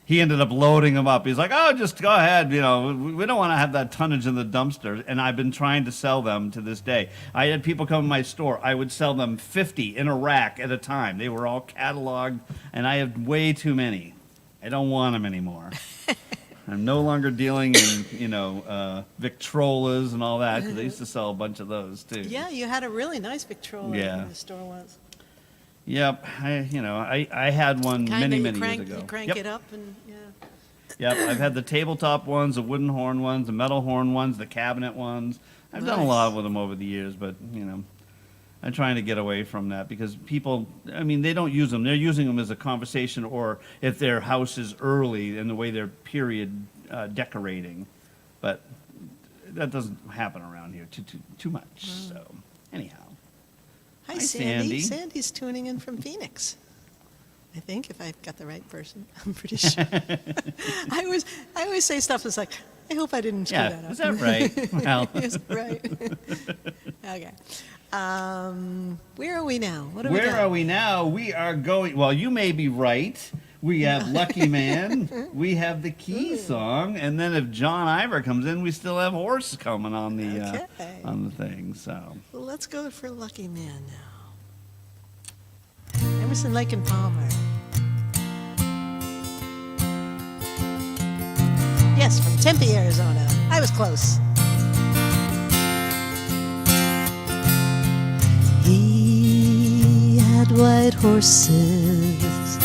he ended up loading them up. He's like, oh, just go ahead. We don't want to have that tonnage in the dumpster. And I've been trying to sell them to this day. I had people come to my store. I would sell them 50 in a rack at a time. They were all cataloged, and I have way too many. I don't want them anymore. I'm no longer dealing in, Victrolas and all that, because I used to sell a bunch of those, too. Yeah, you had a really nice Victrola in the store once. Yep, I had one many years ago. You crank it up and, Yep, I've had the tabletop ones, the wooden horn ones, the metal horn ones, the cabinet ones. I've done a lot with them over the years, but, I'm trying to get away from that because people, I mean, they don't use them. They're using them as a conversation, or if their house is early and the way they're period decorating. But that doesn't happen around here too much. So anyhow. Hi, Sandy. Sandy's tuning in from Phoenix. I think, if I've got the right person. I'm pretty sure. I always say stuff that's like, I hope I didn't screw that up. Is that right? Well. Is that right? Okay. Where are we now? What are we Where are we now? We are going, well, you may be right. We have Lucky Man. We have the Key song. And then if John Iver comes in, we still have Horse coming on the thing. So. Well, let's go for Lucky Man now. Emerson, Lake and Palmer. Yes, from Tempe, Arizona. I was close. He had white horses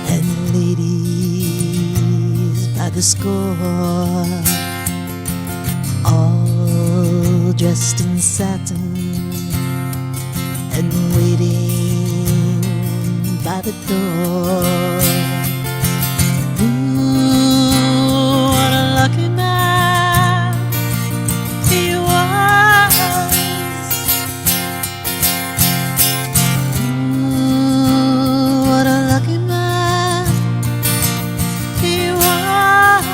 and ladies by the score, all dressed in satin and waiting by the door. Ooh, what a lucky man he was. Ooh, what a lucky man he was.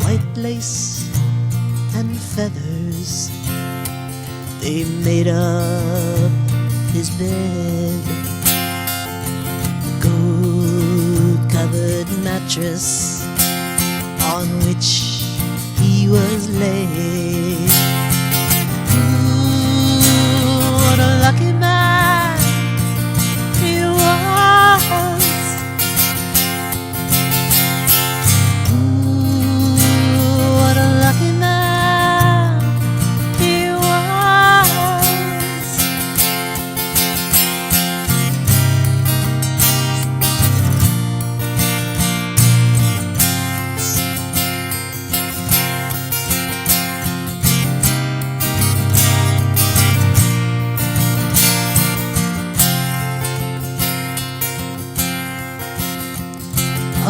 White lace and feathers, they made up his bed. Gold-covered mattress on which he was laid. Ooh, what a lucky man he was. Ooh, what a lucky man he was.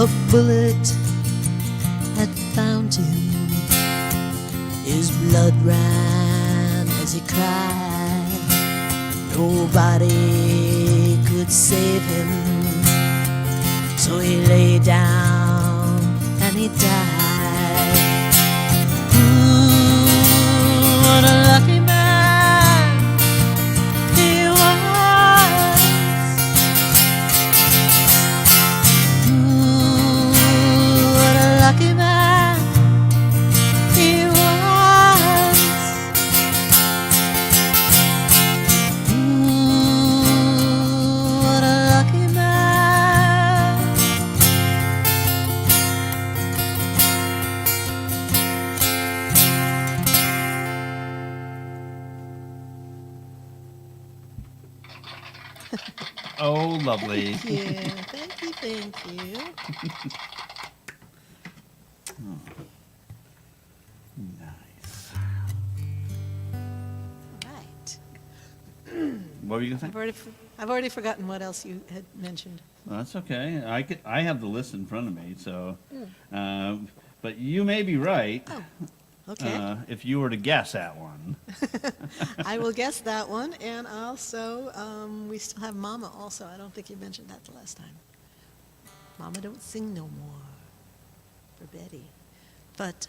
A bullet had found him. His blood ran as he cried. Nobody could save him, so he lay down and he died. Ooh, what a lucky man he was. Ooh, what a lucky man he was. Ooh, what a lucky man. Oh, lovely. Thank you. Nice. All right. What were you going to say? I've already forgotten what else you had mentioned. Well, that's okay. I have the list in front of me, so. But you may be right. Oh, okay. If you were to guess at one. I will guess that one, and also we still have Mama. Also, I don't think you mentioned that the last time. Mama don't sing no more for Betty. But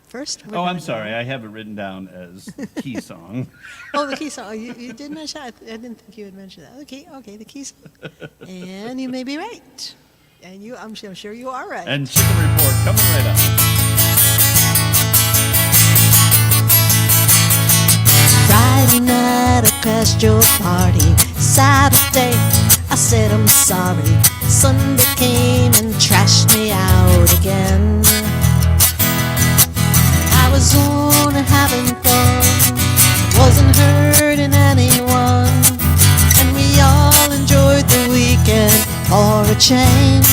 first, we're Oh, I'm gonna sorry. go- I have it written down as Key song. Oh, the key song. Oh, you did mention that. I didn't think you had mentioned that. Okay, the key song. And you may be right. And I'm sure you are right. And Chicken Report coming right up. Friday night I crashed your party. Saturday I said I'm sorry. Sunday came and trashed me out again. I was only having fun, wasn't hurting anyone, and we all enjoyed the weekend for a change.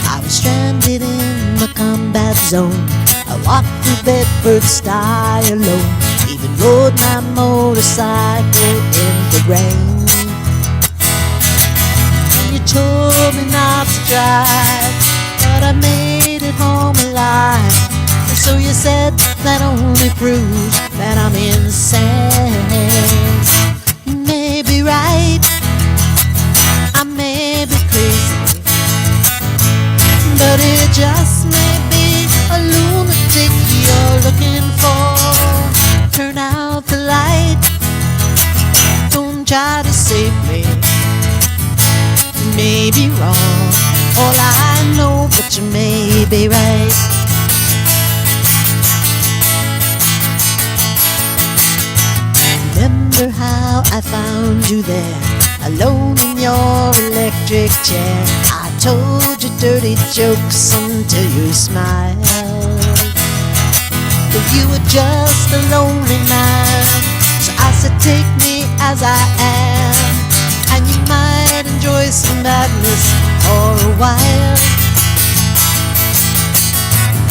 I was stranded in the combat zone. I walked through Bedford-Stuyvesant alone. Even rode my motorcycle in the rain. And you told me not to drive, but I made it home alive. And so you said that only proves that I'm insane. You may be right, I may be crazy, but it just may be a lunatic you're looking for. Turn out the light, don't try to save me. You may be wrong, all I know, but you may be right. Remember how I found you there, alone in your electric chair. I told you dirty jokes until you smiled, but you were just a lonely man. So I said, take me as I am, and you might enjoy some madness for a while.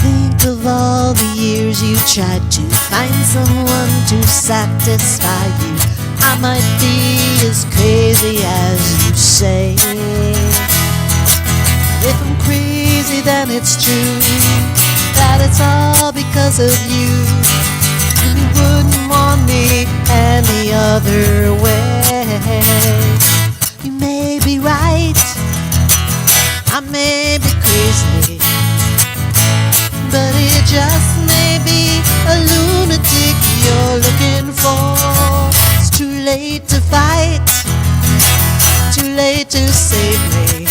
Think of all the years you tried to find someone to satisfy you. I might be as crazy as you say. If I'm crazy, then it's true that it's all because of you. And you wouldn't want me any other way. You may be right, I may be crazy, but it just may be a lunatic you're looking for. It's too late to fight, too late to save me.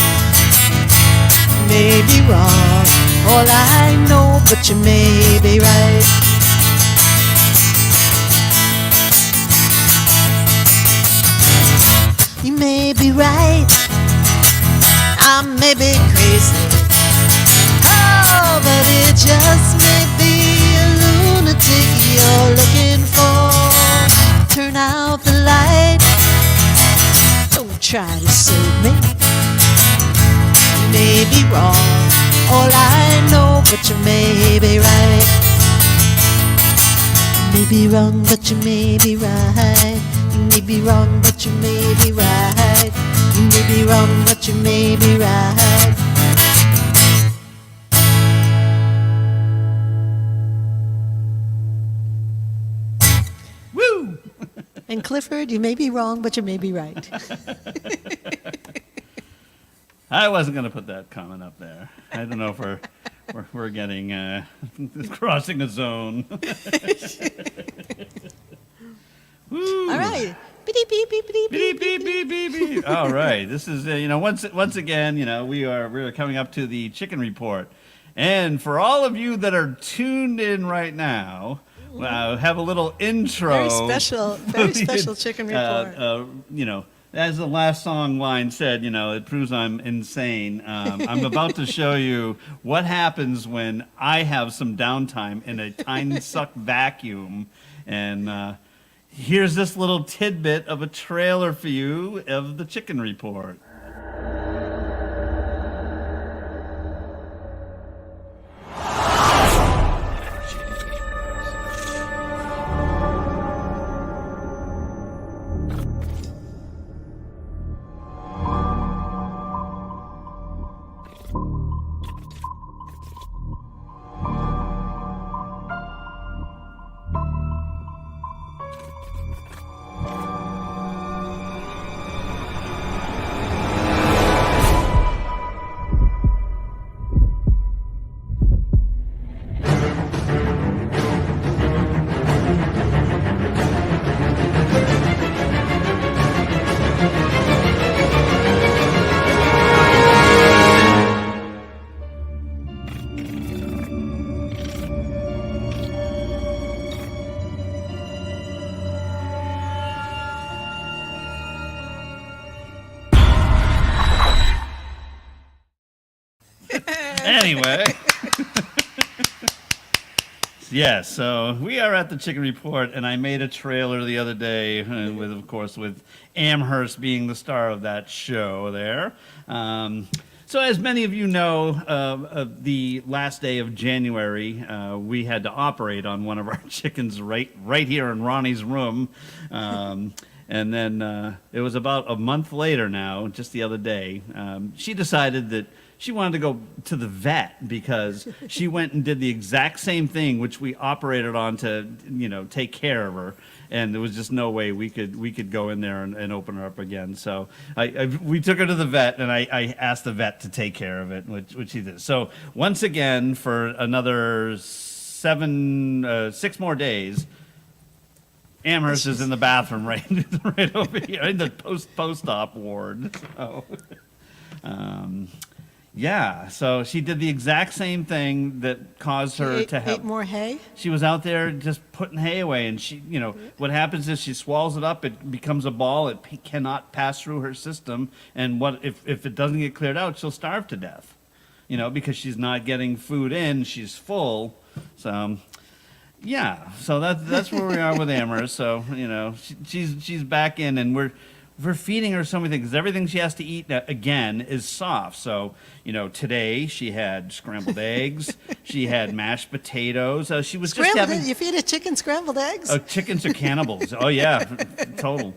You may be wrong, all I know, but you may be right. You may be right, I may be crazy, oh, but it just may be a lunatic you're looking for. Turn out the light, don't try to save me. You may be wrong, all I know, but you may be right. You may be wrong, but you may be right. You may be wrong, but you may be right. You may be wrong, but you may be right. Woo! And Clifford, you may be wrong, but you may be right. I wasn't going to put that comment up there. I don't know if we're getting crossing a zone. Woo. All right. Beep, beep, beep, beep, Beep, beep, beep, beep, beep. All right. This is, once again, we're coming up to the chicken report. And for all of you that are tuned in right now, have a little intro. Very special chicken report. As the last song line said, it proves I'm insane. I'm about to show you what happens when I have some downtime in a time suck vacuum. And here's this little tidbit of a trailer for you of the chicken report. Anyway. Yeah, so we are at the Chicken Report, and I made a trailer the other day with Amherst being the star of that show there. So as many of you know, the last day of January, we had to operate on one of our chickens right here in Ronnie's room. And then it was about a month later now, just the other day, she decided that she wanted to go to the vet because she went and did the exact same thing, which we operated on to, take care of her. And there was just no way we could go in there and open her up again. So we took her to the vet, and I asked the vet to take care of it, which he did. So once again, for another 6 more days, Amherst is in the bathroom right over here in the post-op ward. So, so she did the exact same thing that caused her to have. Ate more hay? She was out there just putting hay away, and she, what happens is she swallows it up, it becomes a ball, it cannot pass through her system, and if it doesn't get cleared out, she'll starve to death, because she's not getting food in, she's full, so... Yeah, so that's where we are with Amherst. So she's back in, and we're feeding her so many things. Everything she has to eat again is soft. So today she had scrambled eggs, she had mashed potatoes. She was just having. You feed a chicken scrambled eggs? Oh, chickens are cannibals. Oh yeah, total.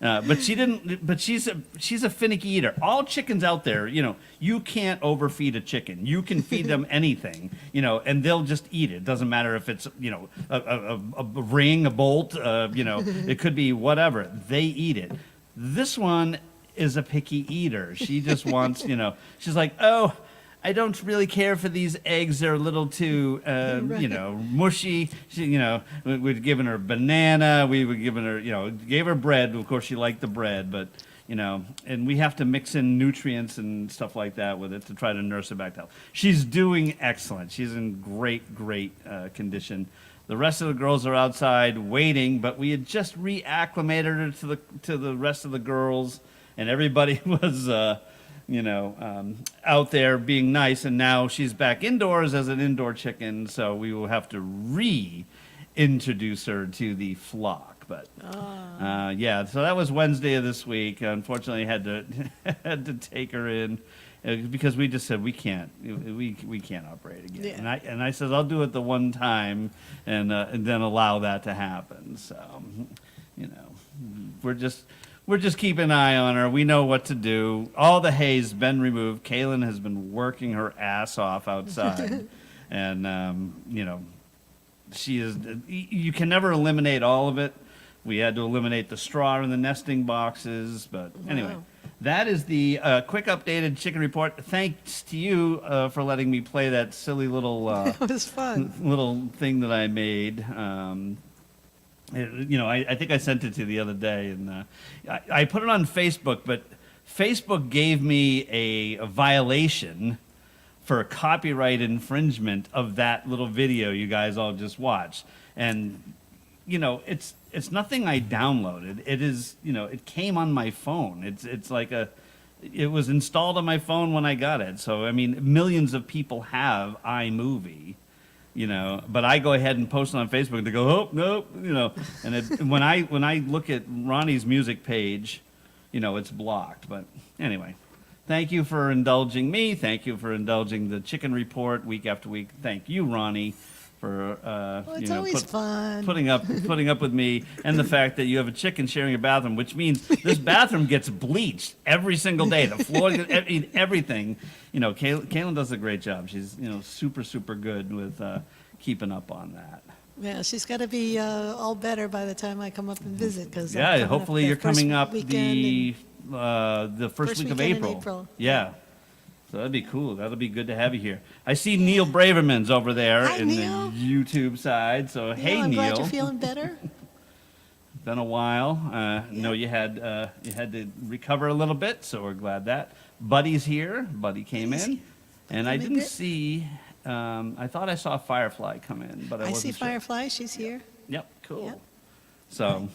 But she didn't. But she's a finicky eater. All chickens out there, you can't overfeed a chicken. You can feed them anything, and they'll just eat it. Doesn't matter if it's a ring, a bolt, it could be whatever. They eat it. This one is a picky eater. She just wants, she's like, oh, I don't really care for these eggs. They're a little too, mushy. She, we'd given her banana. We were giving her, gave her bread. Of course, she liked the bread, but, and we have to mix in nutrients and stuff like that with it to try to nurse her back to health. She's doing excellent. She's in great condition. The rest of the girls are outside waiting, but we had just reacclimated her to the rest of the girls, and everybody was, out there being nice, and now she's back indoors as an indoor chicken, so we will have to reintroduce her to the flock. But so that was Wednesday of this week. Unfortunately, I had to take her in because we just said we can't operate again. Yeah. And I said I'll do it the one time and then allow that to happen. So we're just keeping an eye on her. We know what to do. All the hay's been removed. Kaylin has been working her ass off outside. And, she is, you can never eliminate all of it. We had to eliminate the straw in the nesting boxes. But anyway, that is the quick updated chicken report. Thanks to you for letting me play that silly little It was fun. little thing that I made. I think I sent it to you the other day, and I put it on Facebook, but Facebook gave me a violation for copyright infringement of that little video you guys all just watched. And, it's nothing I downloaded. It is, it came on my phone. It's like it was installed on my phone when I got it. So, I mean, millions of people have iMovie. But I go ahead and post it on Facebook. They go, oh, nope, and when I look at Ronnie's music page, it's blocked. But anyway, thank you for indulging me. Thank you for indulging the chicken report week after week. Thank you, Ronnie, for it's always fun putting up with me and the fact that you have a chicken sharing a bathroom, which means this bathroom gets bleached every single day. The floor, everything. Kaylin does a great job. She's super good with keeping up on that. Yeah, she's got to be all better by the time I come up and visit. Cause hopefully you're coming up the first week of weekend in April. April. Yeah. So that'd be cool. That'll be good to have you here. I see Neil Braverman's over there Hi, in Neil. the YouTube side. So hey, I'm Neil. glad you're feeling better. Been a while. No, you had to recover a little bit, so we're glad that. Buddy's here. Buddy came in, and I didn't see. I thought I saw Firefly come in, but I wasn't see sure. Firefly. She's here. Yep, cool. Yep. So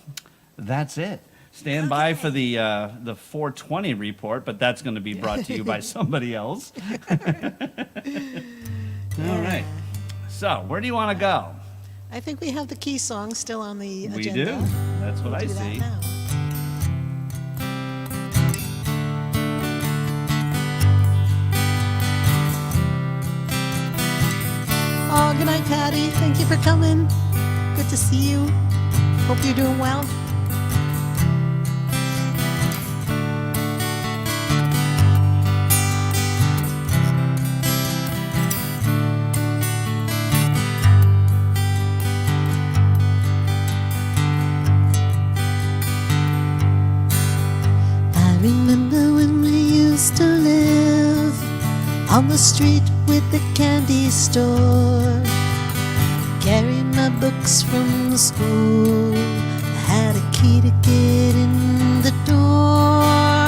that's it. Stand by for the 420 report, but that's going to be brought to you by somebody else. All right. So where do you want to go? I think we have the key song still on the We agenda. do. That's what I Do that see. now. Daddy. Thank you for coming. Good to see you. Hope you're doing well. I remember when we used to live on the street with the candy store. Carry my books from school. I had a key to get in the door.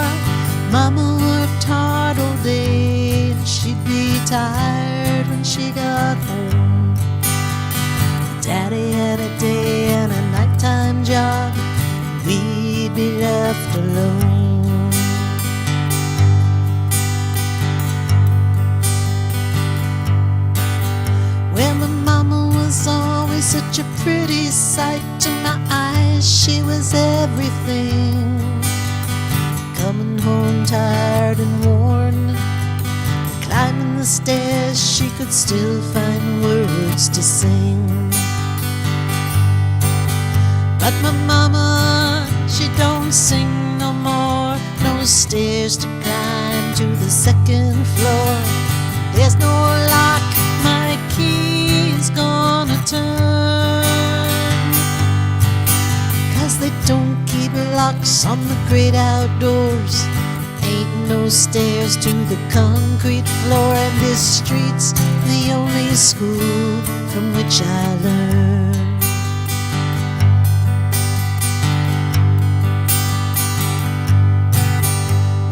Mama worked hard all day and she'd be tired when she got home. Daddy had a day and a nighttime job. We'd be left alone. Well, my mama was always such a pretty sight to my eyes. She was everything. Coming home tired and worn, climbing the stairs, she could still find words to sing. But my mama, she don't sing no more. No stairs to climb to the second floor. There's no lock my key's gonna turn, 'cause they don't keep locks on the great outdoors. Ain't no stairs to the concrete floor. And this street's the only school from which I learned.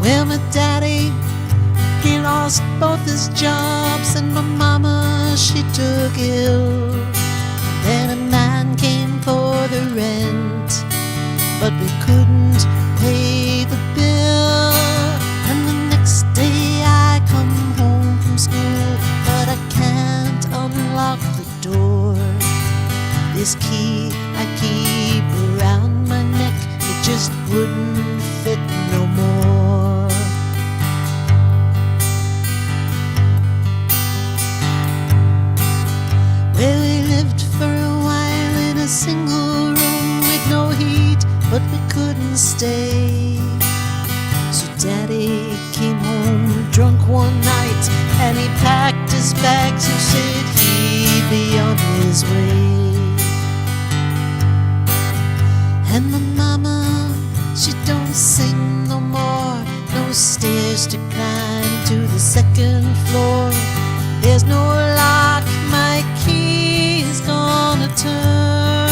Well, my daddy, he lost both his jobs, and my mama, she took ill. Then a man came for the rent, but we couldn't pay the bill. And the next day I come home from school, but I can't unlock the door. This key I keep around my neck, it just wouldn't fit no more. Well, we lived for a while in a single room with no heat, but we couldn't stay. So Daddy came home drunk one night, and he packed his bags and said he'd be on his way. And my mama, she don't sing no more. No stairs to climb to the second floor. There's no lock my key's gonna turn,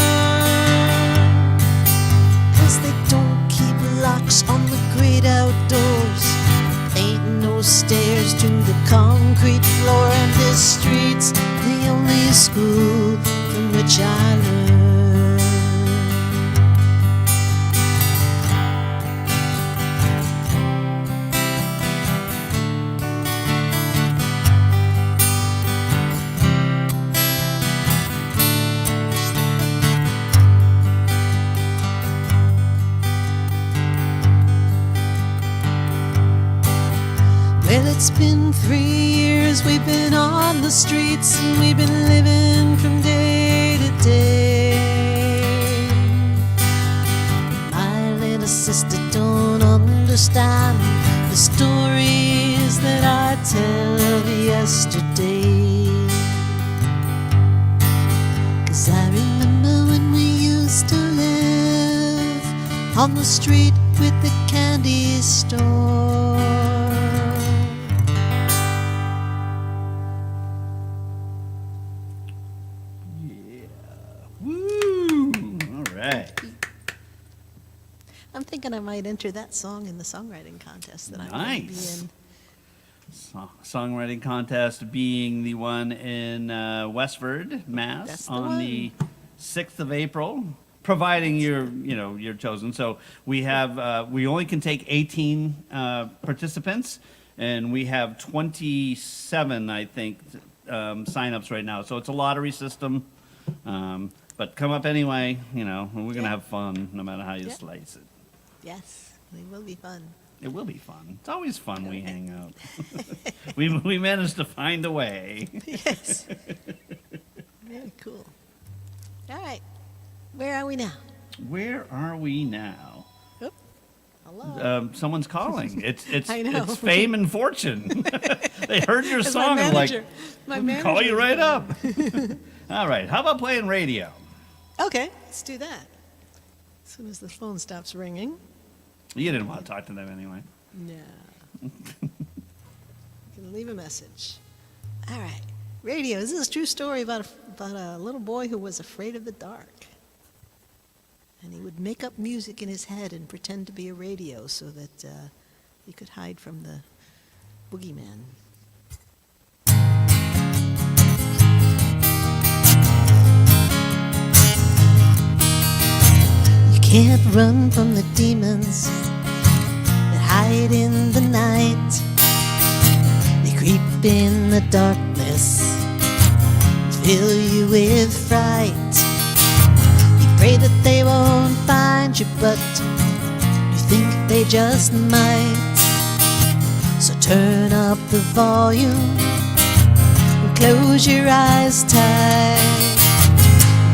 'cause they don't keep locks on the great outdoors. Ain't no stairs to the concrete floor. And this street's the only school from which I learned. Well, it's been 3 years we've been on the streets, and we've been living from day to day. My little sister don't understand the stories that I tell of yesterday. 'Cause I remember when we used to live on the street with the candy store. I'm thinking I might enter that song in the songwriting contest that I'm going to be Nice. in. Songwriting contest being the one in Westford, Mass, That's the on one. the 6th of April, providing you're chosen. So we have we only can take 18 participants, and we have 27, I think, signups right now. So it's a lottery system. But come up anyway, and we're gonna Yeah. have fun no matter how you Yeah. slice it. Yes, it will be fun. It will be fun. It's always fun we hang out. we managed to find a way. Yes. Very cool. All right. Where are we now? Where are we now? Oop. Hello. Someone's calling. It's I know. it's fame and fortune. They heard your It's song and like, my we'll manager. call you right up. All right. How about playing radio? Okay, let's do that. As soon as the phone stops ringing. You didn't want to talk to them anyway. No. You can leave a message. All right. Radio. This is a true story about a little boy who was afraid of the dark. And he would make up music in his head and pretend to be a radio so that he could hide from the boogeyman. You can't run from the demons that hide in the night. They creep in the darkness, fill you with fright. You pray that they won't find you, but you think they just might. So turn up the volume and close your eyes tight.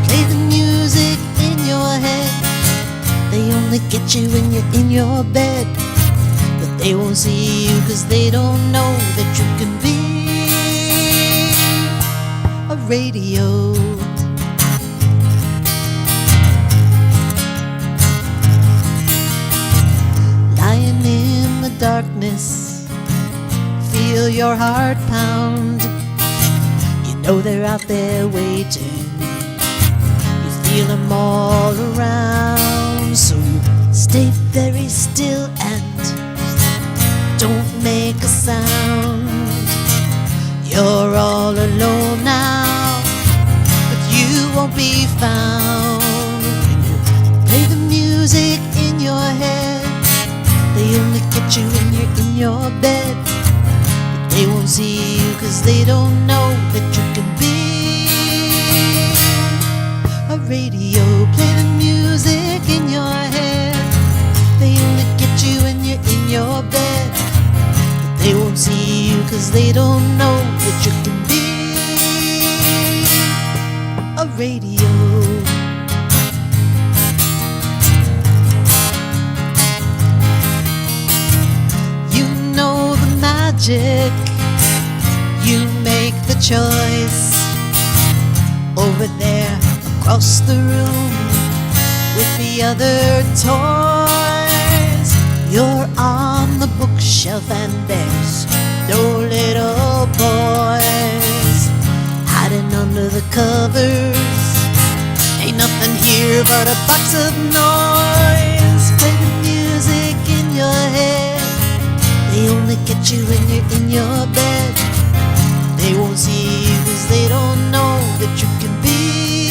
Play the music in your head. They only get you when you're in your bed, but they won't see you 'cause they don't know that you can be a radio. Lying in the darkness, feel your heart pound. You know they're out there waiting. You feel them all around. So you stay very still and don't make a sound. You're all alone now, but you won't be found. When you play the music in your head, they only get you when you're in your bed, but they won't see you 'cause they don't know that you can be a radio. Play the music in your head. They only get you when you're in your bed, but they won't see you 'cause they don't know that you can be a radio. You know the magic. You make the choice. Over there across the room with the other toys. You're on the bookshelf and there's no little boys hiding under the covers. Ain't nothing here but a box of noise. Play the music in your head. They only get you when you're in your bed. They won't see you 'cause they don't know that you can be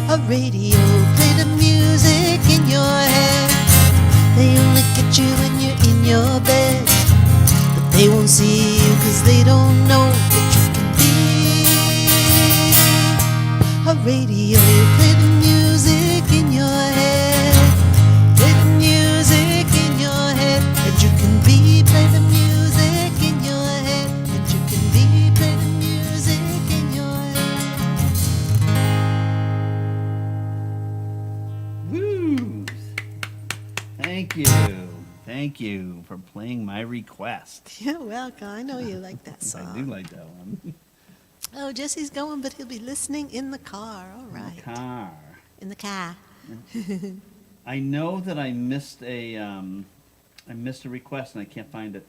a radio. Play the music in your head. They only get you when you're in your bed, but they won't see you 'cause they don't know that you can be a radio. Play the music in your head. Play the music in your head that you can be. Play the music in your head that you can be. Play the music in your head. Woo! Thank you. Thank you for playing my request. You're welcome. I know you like that I song. do like that one. Oh, Jesse's going, but he'll be listening in the car. All right. Car. In the car. I know that I missed a request and I can't find it.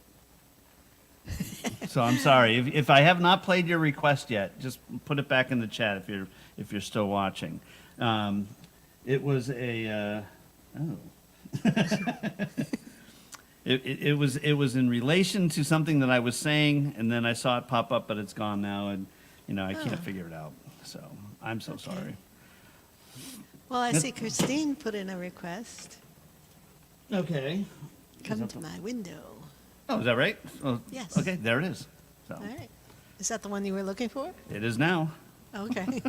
So I'm sorry. If I have not played your request yet, just put it back in the chat if you're still watching. It was a it was in relation to something that I was saying, and then I saw it pop up, but it's gone now, and I can't figure it out. So I'm so sorry. Well, I see Christine put in a request. Okay. Come to my window. Oh, is that right? Oh, Yes. Okay, there it is. So All right. Is that the one you were looking for? it is now. Okay.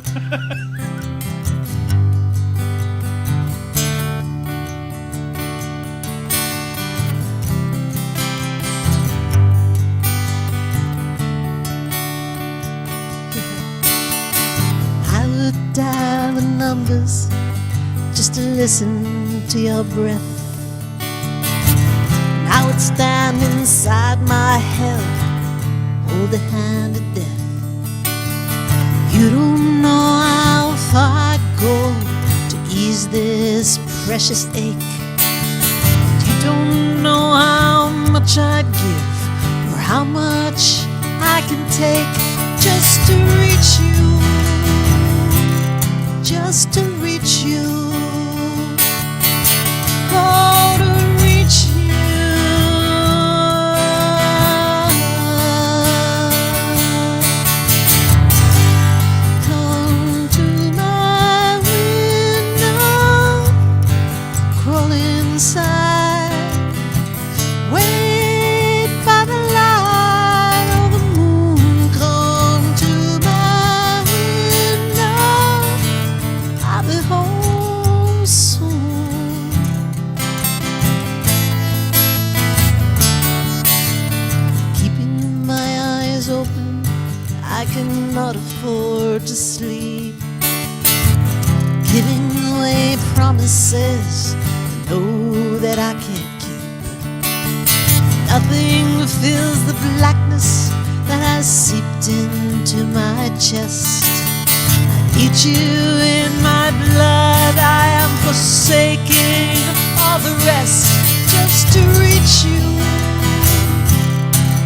the numbers just to listen to your breath. Now it's down inside my head, hold the hand of death. You don't know how far I go to ease this precious ache. You don't know how much I'd give or how much I can take just to reach you, just to reach you, oh, to reach you. Come to my window, crawl inside, wait by the light of the moon. Come to my window, I'll be home soon. Keeping my eyes open, I cannot afford to sleep. Giving away promises I know that I can't keep. Nothing fills the blackness that has seeped into my chest. I need you in my blood, I am forsaking all the rest, just to reach you,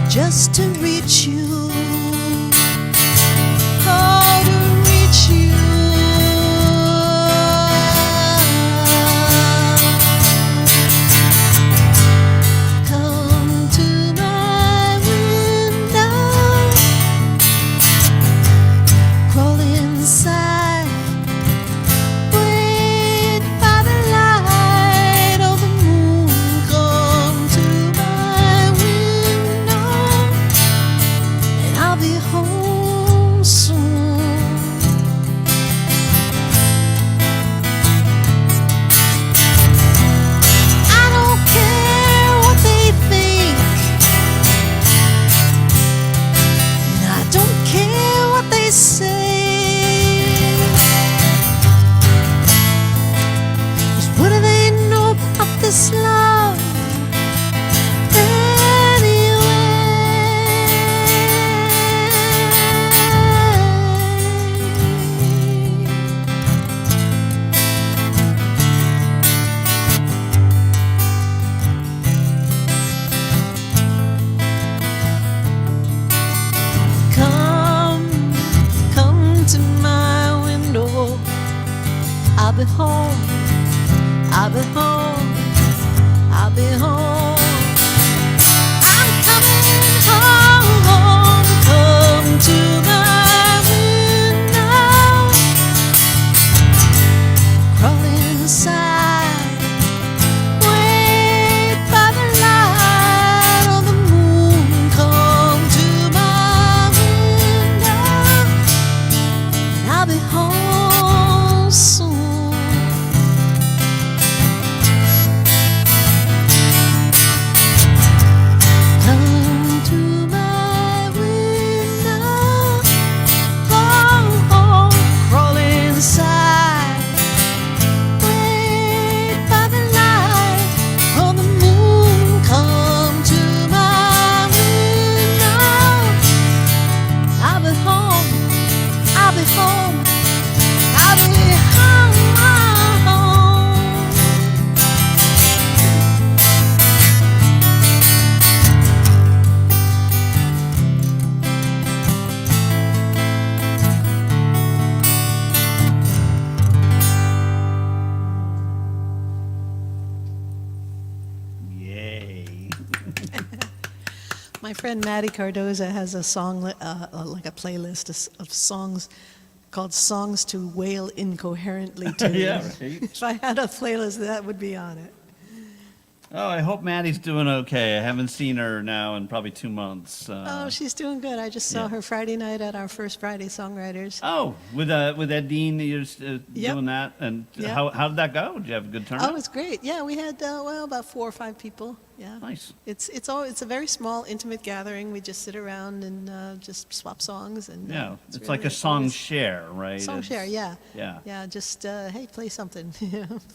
just to reach you, oh, to reach you. Come to my window, crawl inside, wait by the light of the moon. Come to my window, and I'll be home soon. I don't care what they think, and I don't care what they say. 'Cause what do they know about this love anyway? Come to my window. I'll be home, I'll be home, I'll be home. I'm coming home. Come to my window, crawl inside, wait by the light of the moon. Come to my window, and I'll be home soon. Come to my window, crawl inside, wait by the light of the moon. Come to my window, I'll be home, I'll be home, I'll be home. Yay. My friend Maddie Cardoza has a song, like a playlist of songs called Songs to Wail Incoherently to. Yeah, right. If I had a playlist, that would be on it. Oh, I hope Maddie's doing okay. I haven't seen her now in probably 2 months. Oh, she's doing good. I just saw yeah. her Friday night at our first Friday Songwriters. Oh, with Ed Dean, you're doing that, and Yep. how did that go? Did you have a good turnout? Oh, it's great. Yeah, we had, about 4 or 5 people. yeah. Nice. It's a very small, intimate gathering. We just sit around and just swap songs and Yeah, it's really like a song always- share, right? Song share, yeah. Yeah. Yeah, just hey, play something.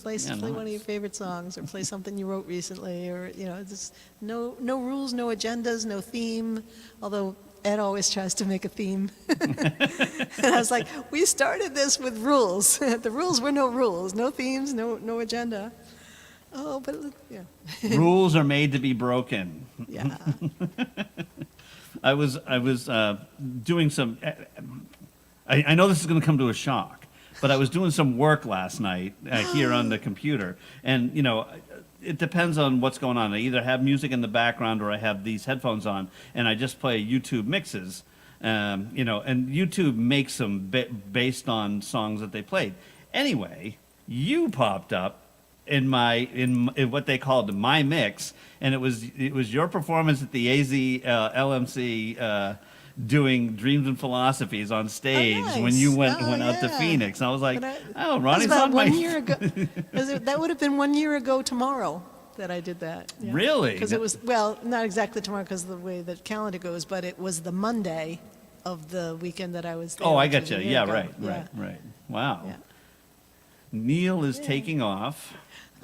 play Yeah, play one of nice. your favorite songs, or play something you wrote recently, or just no rules, no agendas, no theme. Although Ed always tries to make a theme, and I was like, we started this with rules. The rules were no rules, no themes, no agenda. Oh, but yeah, Rules are made to be broken. yeah. I was doing some. I know this is going to come to a shock, but I was doing some work last night here on the computer, and it depends on what's going on. I either have music in the background or I have these headphones on, and I just play YouTube mixes. And YouTube makes them based on songs that they played. Anyway, you popped up in what they called my mix, and it was your performance at the AZ LMC doing Dreams and Philosophies on stage nice. when you went out to Yeah. Phoenix. I was like, But oh, that was Ronnie's about on my 1 year ago. That would have been 1 year ago tomorrow that I did that. Yeah. Really? Because it was, well, not exactly tomorrow because of the way the calendar goes, but it was the Monday of the weekend that I was there. Oh, I which got was you. a year Yeah, ago. right. Wow. Yeah. Neil is taking off.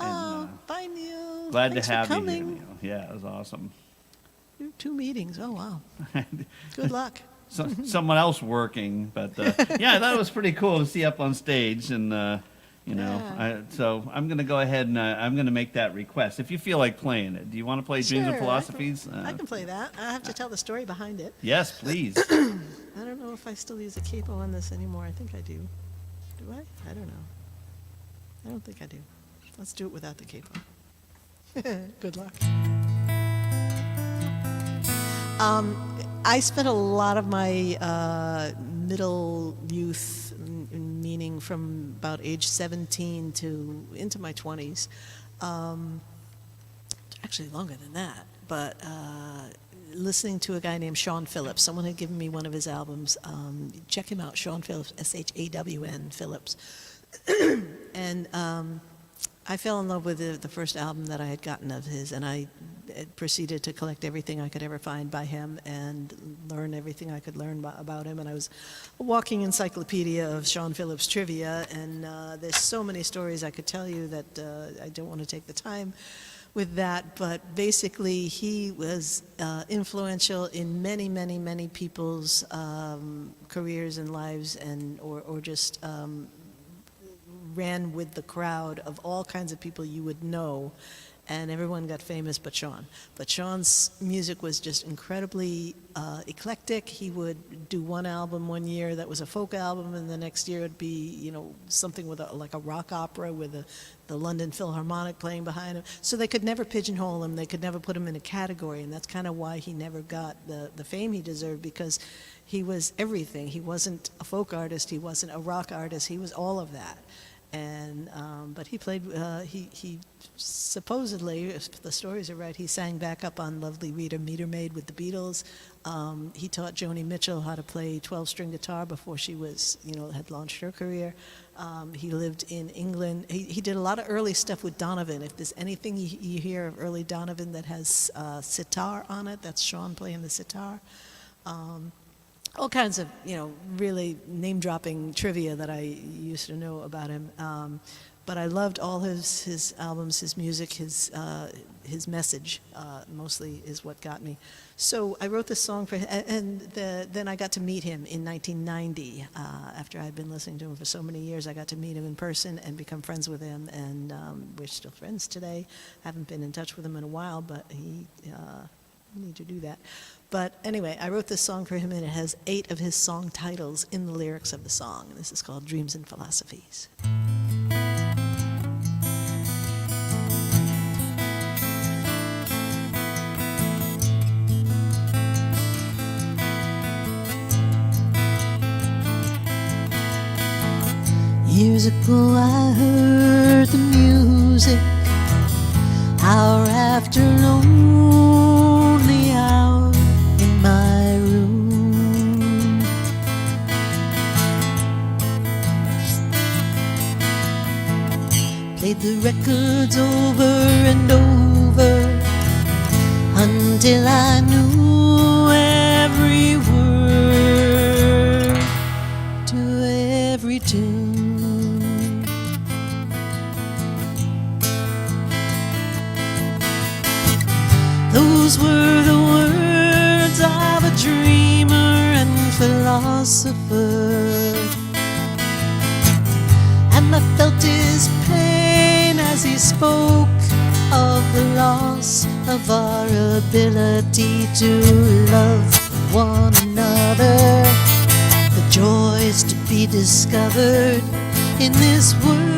Oh, bye, Neil. Glad Thanks to have for you here, coming. Neil. Yeah, it was awesome. 2 meetings. Oh, wow. Good luck. Someone else working, but yeah, I thought it was pretty cool to see up on stage, and so I'm going to go ahead and I'm going to make that request. If you feel like playing it, do you want to play Dreams and Sure, Philosophies? I can play that. I have to tell the story behind it. Yes, please. I don't know if I still use a capo on this anymore. I think I do. Do I? I don't know. I don't think I do. Let's do it without the capo. Good luck. I spent a lot of my middle youth, meaning from about age 17 to into my 20s, actually longer than that, but listening to a guy named Sean Phillips. Someone had given me one of his albums. Check him out, Sean Phillips, SHAWN Phillips. And I fell in love with the first album that I had gotten of his, and I proceeded to collect everything I could ever find by him and learn everything I could learn about him. And I was a walking encyclopedia of Sean Phillips trivia, and there's so many stories I could tell you that I don't want to take the time with that, but basically he was influential in many, many, many people's careers and lives, and or just ran with the crowd of all kinds of people you would know, and everyone got famous but Sean. But Sean's music was just incredibly eclectic. He would do one album one year that was a folk album, and the next year it'd be, something with like a rock opera with the London Philharmonic playing behind him. So they could never pigeonhole him. They could never put him in a category, and that's kind of why he never got the fame he deserved, because he was everything. He wasn't a folk artist. He wasn't a rock artist. He was all of that. And but he played. He supposedly, if the stories are right, he sang backup on "Lovely Rita Meter Maid" with the Beatles. He taught Joni Mitchell how to play 12-string guitar before she was, had launched her career. He lived in England. He did a lot of early stuff with Donovan. If there's anything you hear of early Donovan that has sitar on it, that's Sean playing the sitar. All kinds of, really name-dropping trivia that I used to know about him. But I loved all his albums, his music, his message, mostly is what got me. So I wrote this song for him, and then I got to meet him in 1990. After I'd been listening to him for so many years, I got to meet him in person and become friends with him, and we're still friends today. Haven't been in touch with him in a while, but he need to do that. But anyway, I wrote this song for him, and it has 8 of his song titles in the lyrics of the song. And this is called Dreams and Philosophies. Years ago I heard the music, hour after lonely hour in my room. Played the records over and over, until I knew every word to every tune. Those were the words of a dreamer and philosopher, and I felt his pain as he spoke of the loss of our ability to love one another, the joys to be discovered in this world.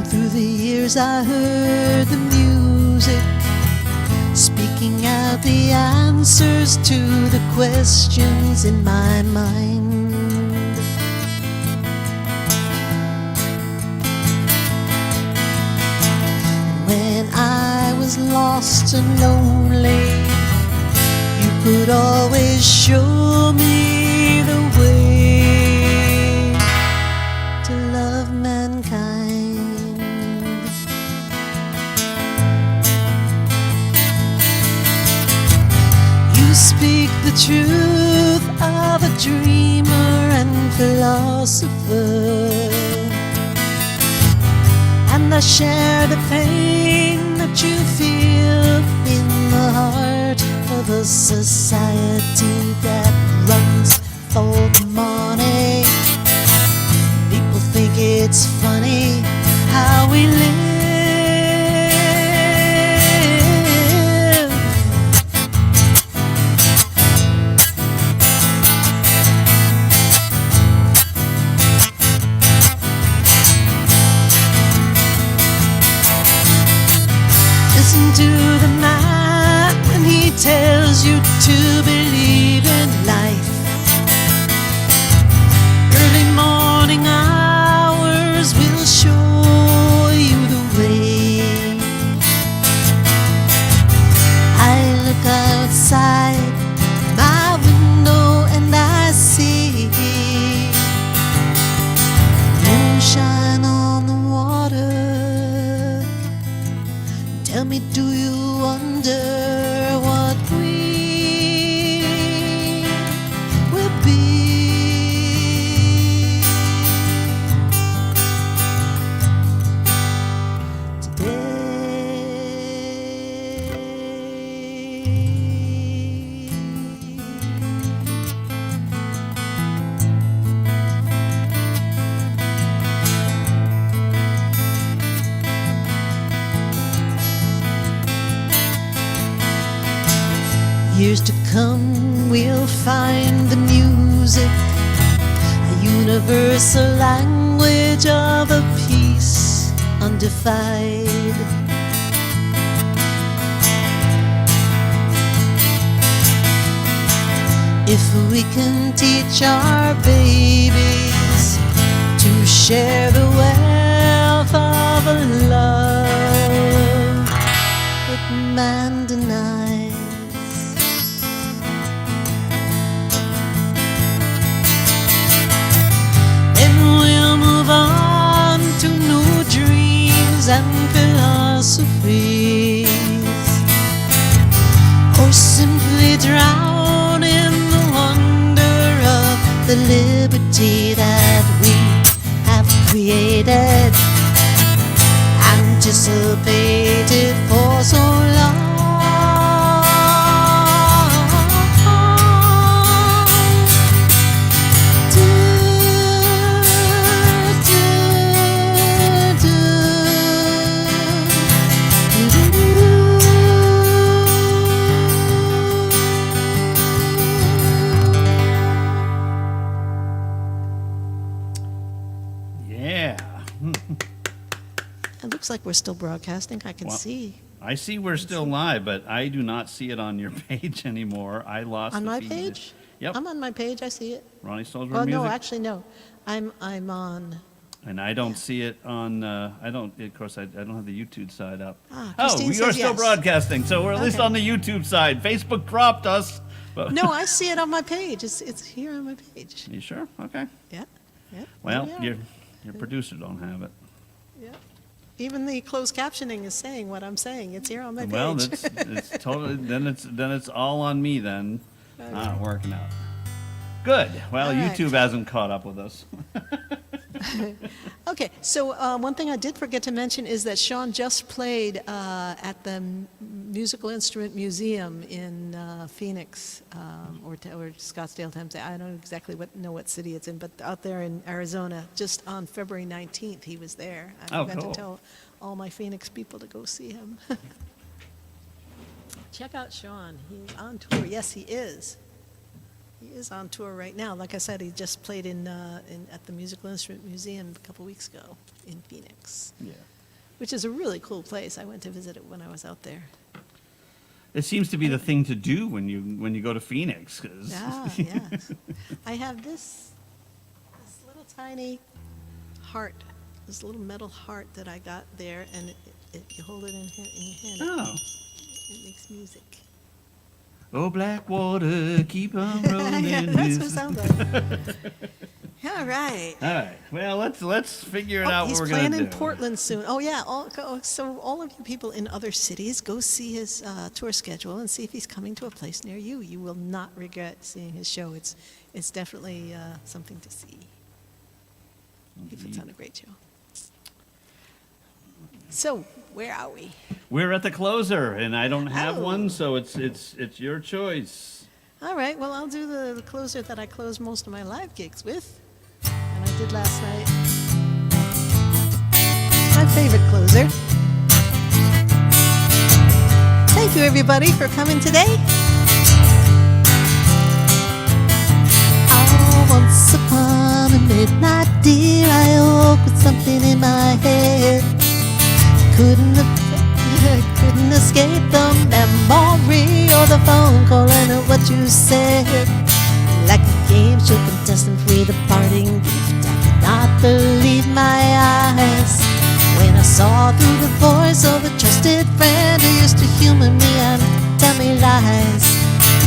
Through the years I heard the music speaking out the answers to the questions in my mind. When I was lost and lonely, you could always show me the way to love mankind. Speak the truth of a dreamer and philosopher, and I share the pain that you feel in the heart of a society that runs for money. People think it's funny how we live. Listen to the man when he tells you to believe in life. Early morning hours will show you the way. I look outside my window and I see moonshine on the water. Tell me, do you wonder what we will be? Years to come, we'll find the music, a universal language of a peace undefied. If we can teach our babies to share the wealth of a love that man denies, on to new dreams and philosophies, or simply drown in the wonder of the liberty that we have created, anticipated for so long. It looks like we're still broadcasting. I can see. I see we're still live, but I do not see it on your page anymore. I lost on the my feed. page. Yep. I'm on my page. I see it. Ronnee Stolzberg Oh music. no, actually no. I'm on. And I don't see it on. I don't. Of course, I don't have the YouTube side up. Christine We are says still yes. broadcasting, so we're at least Okay. on the YouTube side. Facebook dropped us. But No, I see it on my page. It's here on my page. You sure? Okay. Yeah. Yeah. Well, There we are. your producer don't have it. Yeah. Even the closed captioning is saying what I'm saying. It's here on my page. Well, it's totally. Then it's all on me. Then not working out. Good. Well, All right. YouTube hasn't caught up with us. Okay, so one thing I did forget to mention is that Sean just played at the Musical Instrument Museum in Phoenix or Scottsdale, Tennessee. I don't exactly know what city it's in, but out there in Arizona, just on February 19th, he was there. I'm going cool. to tell all my Phoenix people to go see him. Check out Sean. He's on tour. Yes, he is. He is on tour right now. Like I said, he just played at the Musical Instrument Museum a couple weeks ago in Phoenix, Yeah. which is a really cool place. I went to visit it when I was out there. It seems to be the thing to do when you go to Phoenix. 'Cause Yes. I have this little tiny heart, this little metal heart that I got there, and you hold it in your hand. Oh. It makes music. Oh, Blackwater, keep on rolling. Yeah, that's what it sounds like. All right. All right. Well, let's figure it out He's what we're gonna playing do. in Portland soon. Oh yeah. So all of you people in other cities, go see his tour schedule and see if he's coming to a place near you. You will not regret seeing his show. It's definitely something to see. He puts on a great show. So where are we? We're at the closer, and I don't have Oh. one, so it's your choice. All right. Well, I'll do the closer that I close most of my live gigs with, and I did last night. It's my favorite closer. Thank you, everybody, for coming today. Oh, once upon a midnight, dear, I awoke with something in my head. Couldn't escape the memory or the phone calling of what you said. Like a game show contestant with a parting gift, I could not believe my eyes when I saw through the voice of a trusted friend who used to humor me and tell me lies.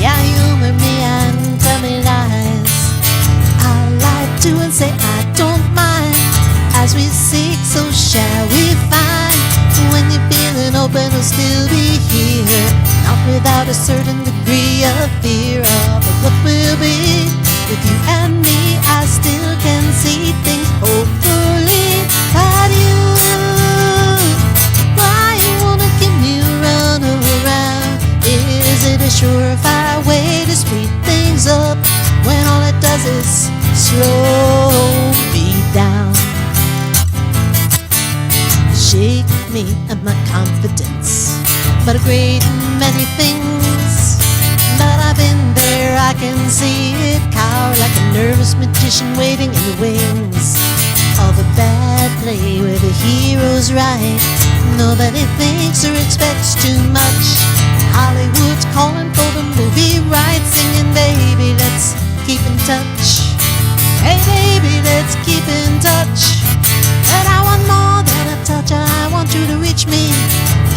Yeah, humor me and tell me lies. I lie to and say I don't mind. As we seek, so shall we find. When you're feeling open, will still be here, not without a certain degree of fear of what will be. With you and me, I still can see things hopefully. But you, why you wanna give me a run around? Is it a surefire way to speed things up when all it does is slow me down? Shake me and my confidence, but a great many things. But I've been there, I can see it cower like a nervous magician waiting in the wings of a bad play where the hero's right. Nobody thinks or expects too much. Hollywood's calling for the movie rights, singing, baby, let's keep in touch. Hey baby, let's keep in touch. But I want more than a touch, I want you to reach me.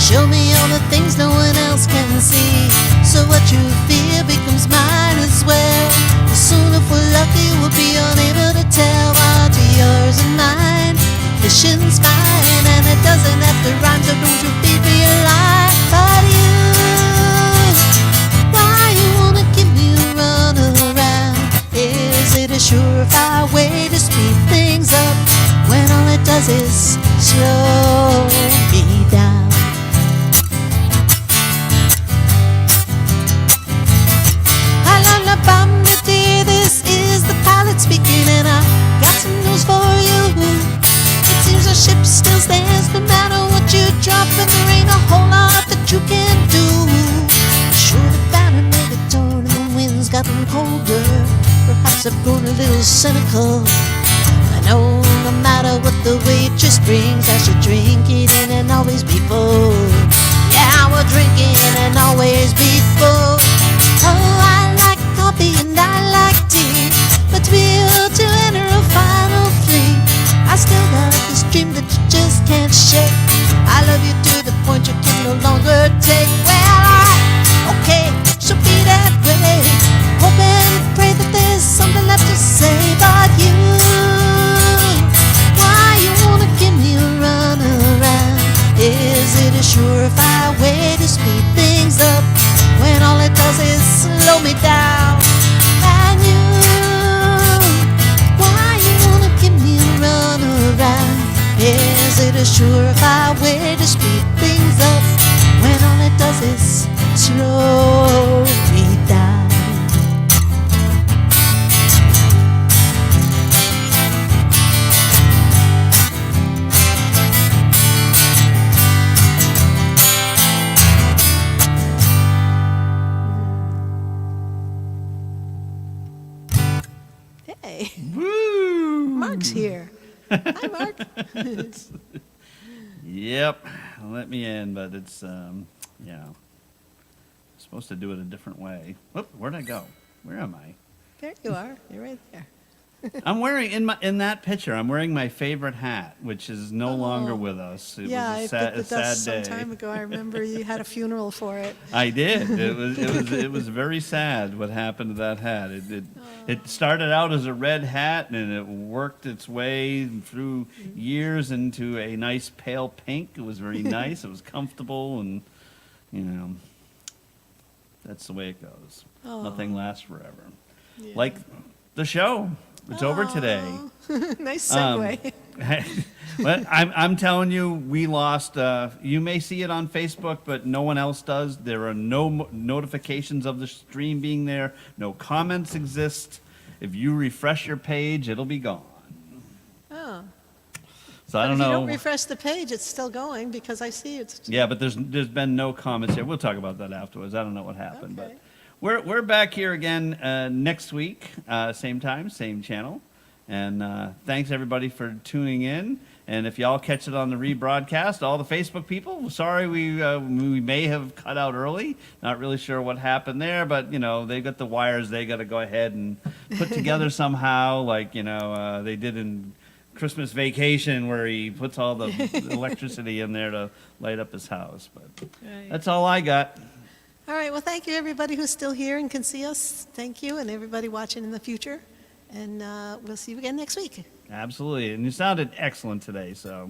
Show me all the things no one else can see. So what you feel becomes mine as well. Soon if we're lucky, we'll be unable to tell what's yours and mine. Vision's fine, and it doesn't have to rhyme, so don't you feed me a lie. But you, why you wanna give me a run around? Is it a surefire way to speed things up when all it does is slow me down? This is the pilot speaking, and I got some news for you. It seems our ship still stands no matter what you drop, and there ain't a whole lot that you can do. Sure, the banner may be torn and the wind's gotten colder. Perhaps I've grown a little cynical. I know no matter what the waitress brings, I should drink it in and always be full. Yeah, we're drinking and always be full. Oh, I like coffee and I like tea, but to be able to enter a final three, I still got it a surefire way to speed things up when all it does is slow me down. Hey, Woo! Mark's here. Hi, Mark. Yep, let me in, but it's yeah. Supposed to do it a different way. Whoop, where'd I go? Where am I? There you are. You're right there. I'm wearing in that picture. I'm wearing my favorite hat, which is no longer Oh. with us. It Yeah, I was a picked the dust sad some day. time ago. I remember you had a funeral for it. I did. It was very sad what happened to that hat. It started out as a red hat and it worked its way through years into a nice pale pink. It was very nice. It was comfortable and that's the way it goes. Oh. Nothing lasts forever. Yeah. Like the show. It's over today. Nice segue. But I'm telling you, we lost. You may see it on Facebook, but no one else does. There are no notifications of the stream being there. No comments exist. If you refresh your page, it'll be gone. Oh. So I don't If know. you don't refresh the page, it's still going because I see it's. Yeah, but there's been no comments here. We'll talk about that afterwards. I don't know what happened, Okay. but we're back here again next week, same time, same channel. And thanks everybody for tuning in. And if y'all catch it on the rebroadcast, all the Facebook people, sorry we may have cut out early. Not really sure what happened there, but they got the wires they got to go ahead and put together somehow, like they did in Christmas Vacation, where he puts all the electricity in there to light up his house. But Right. that's all I got. All right. Well, thank you, everybody who's still here and can see us. Thank you, and everybody watching in the future. And we'll see you again next week. Absolutely. And you sounded excellent today, so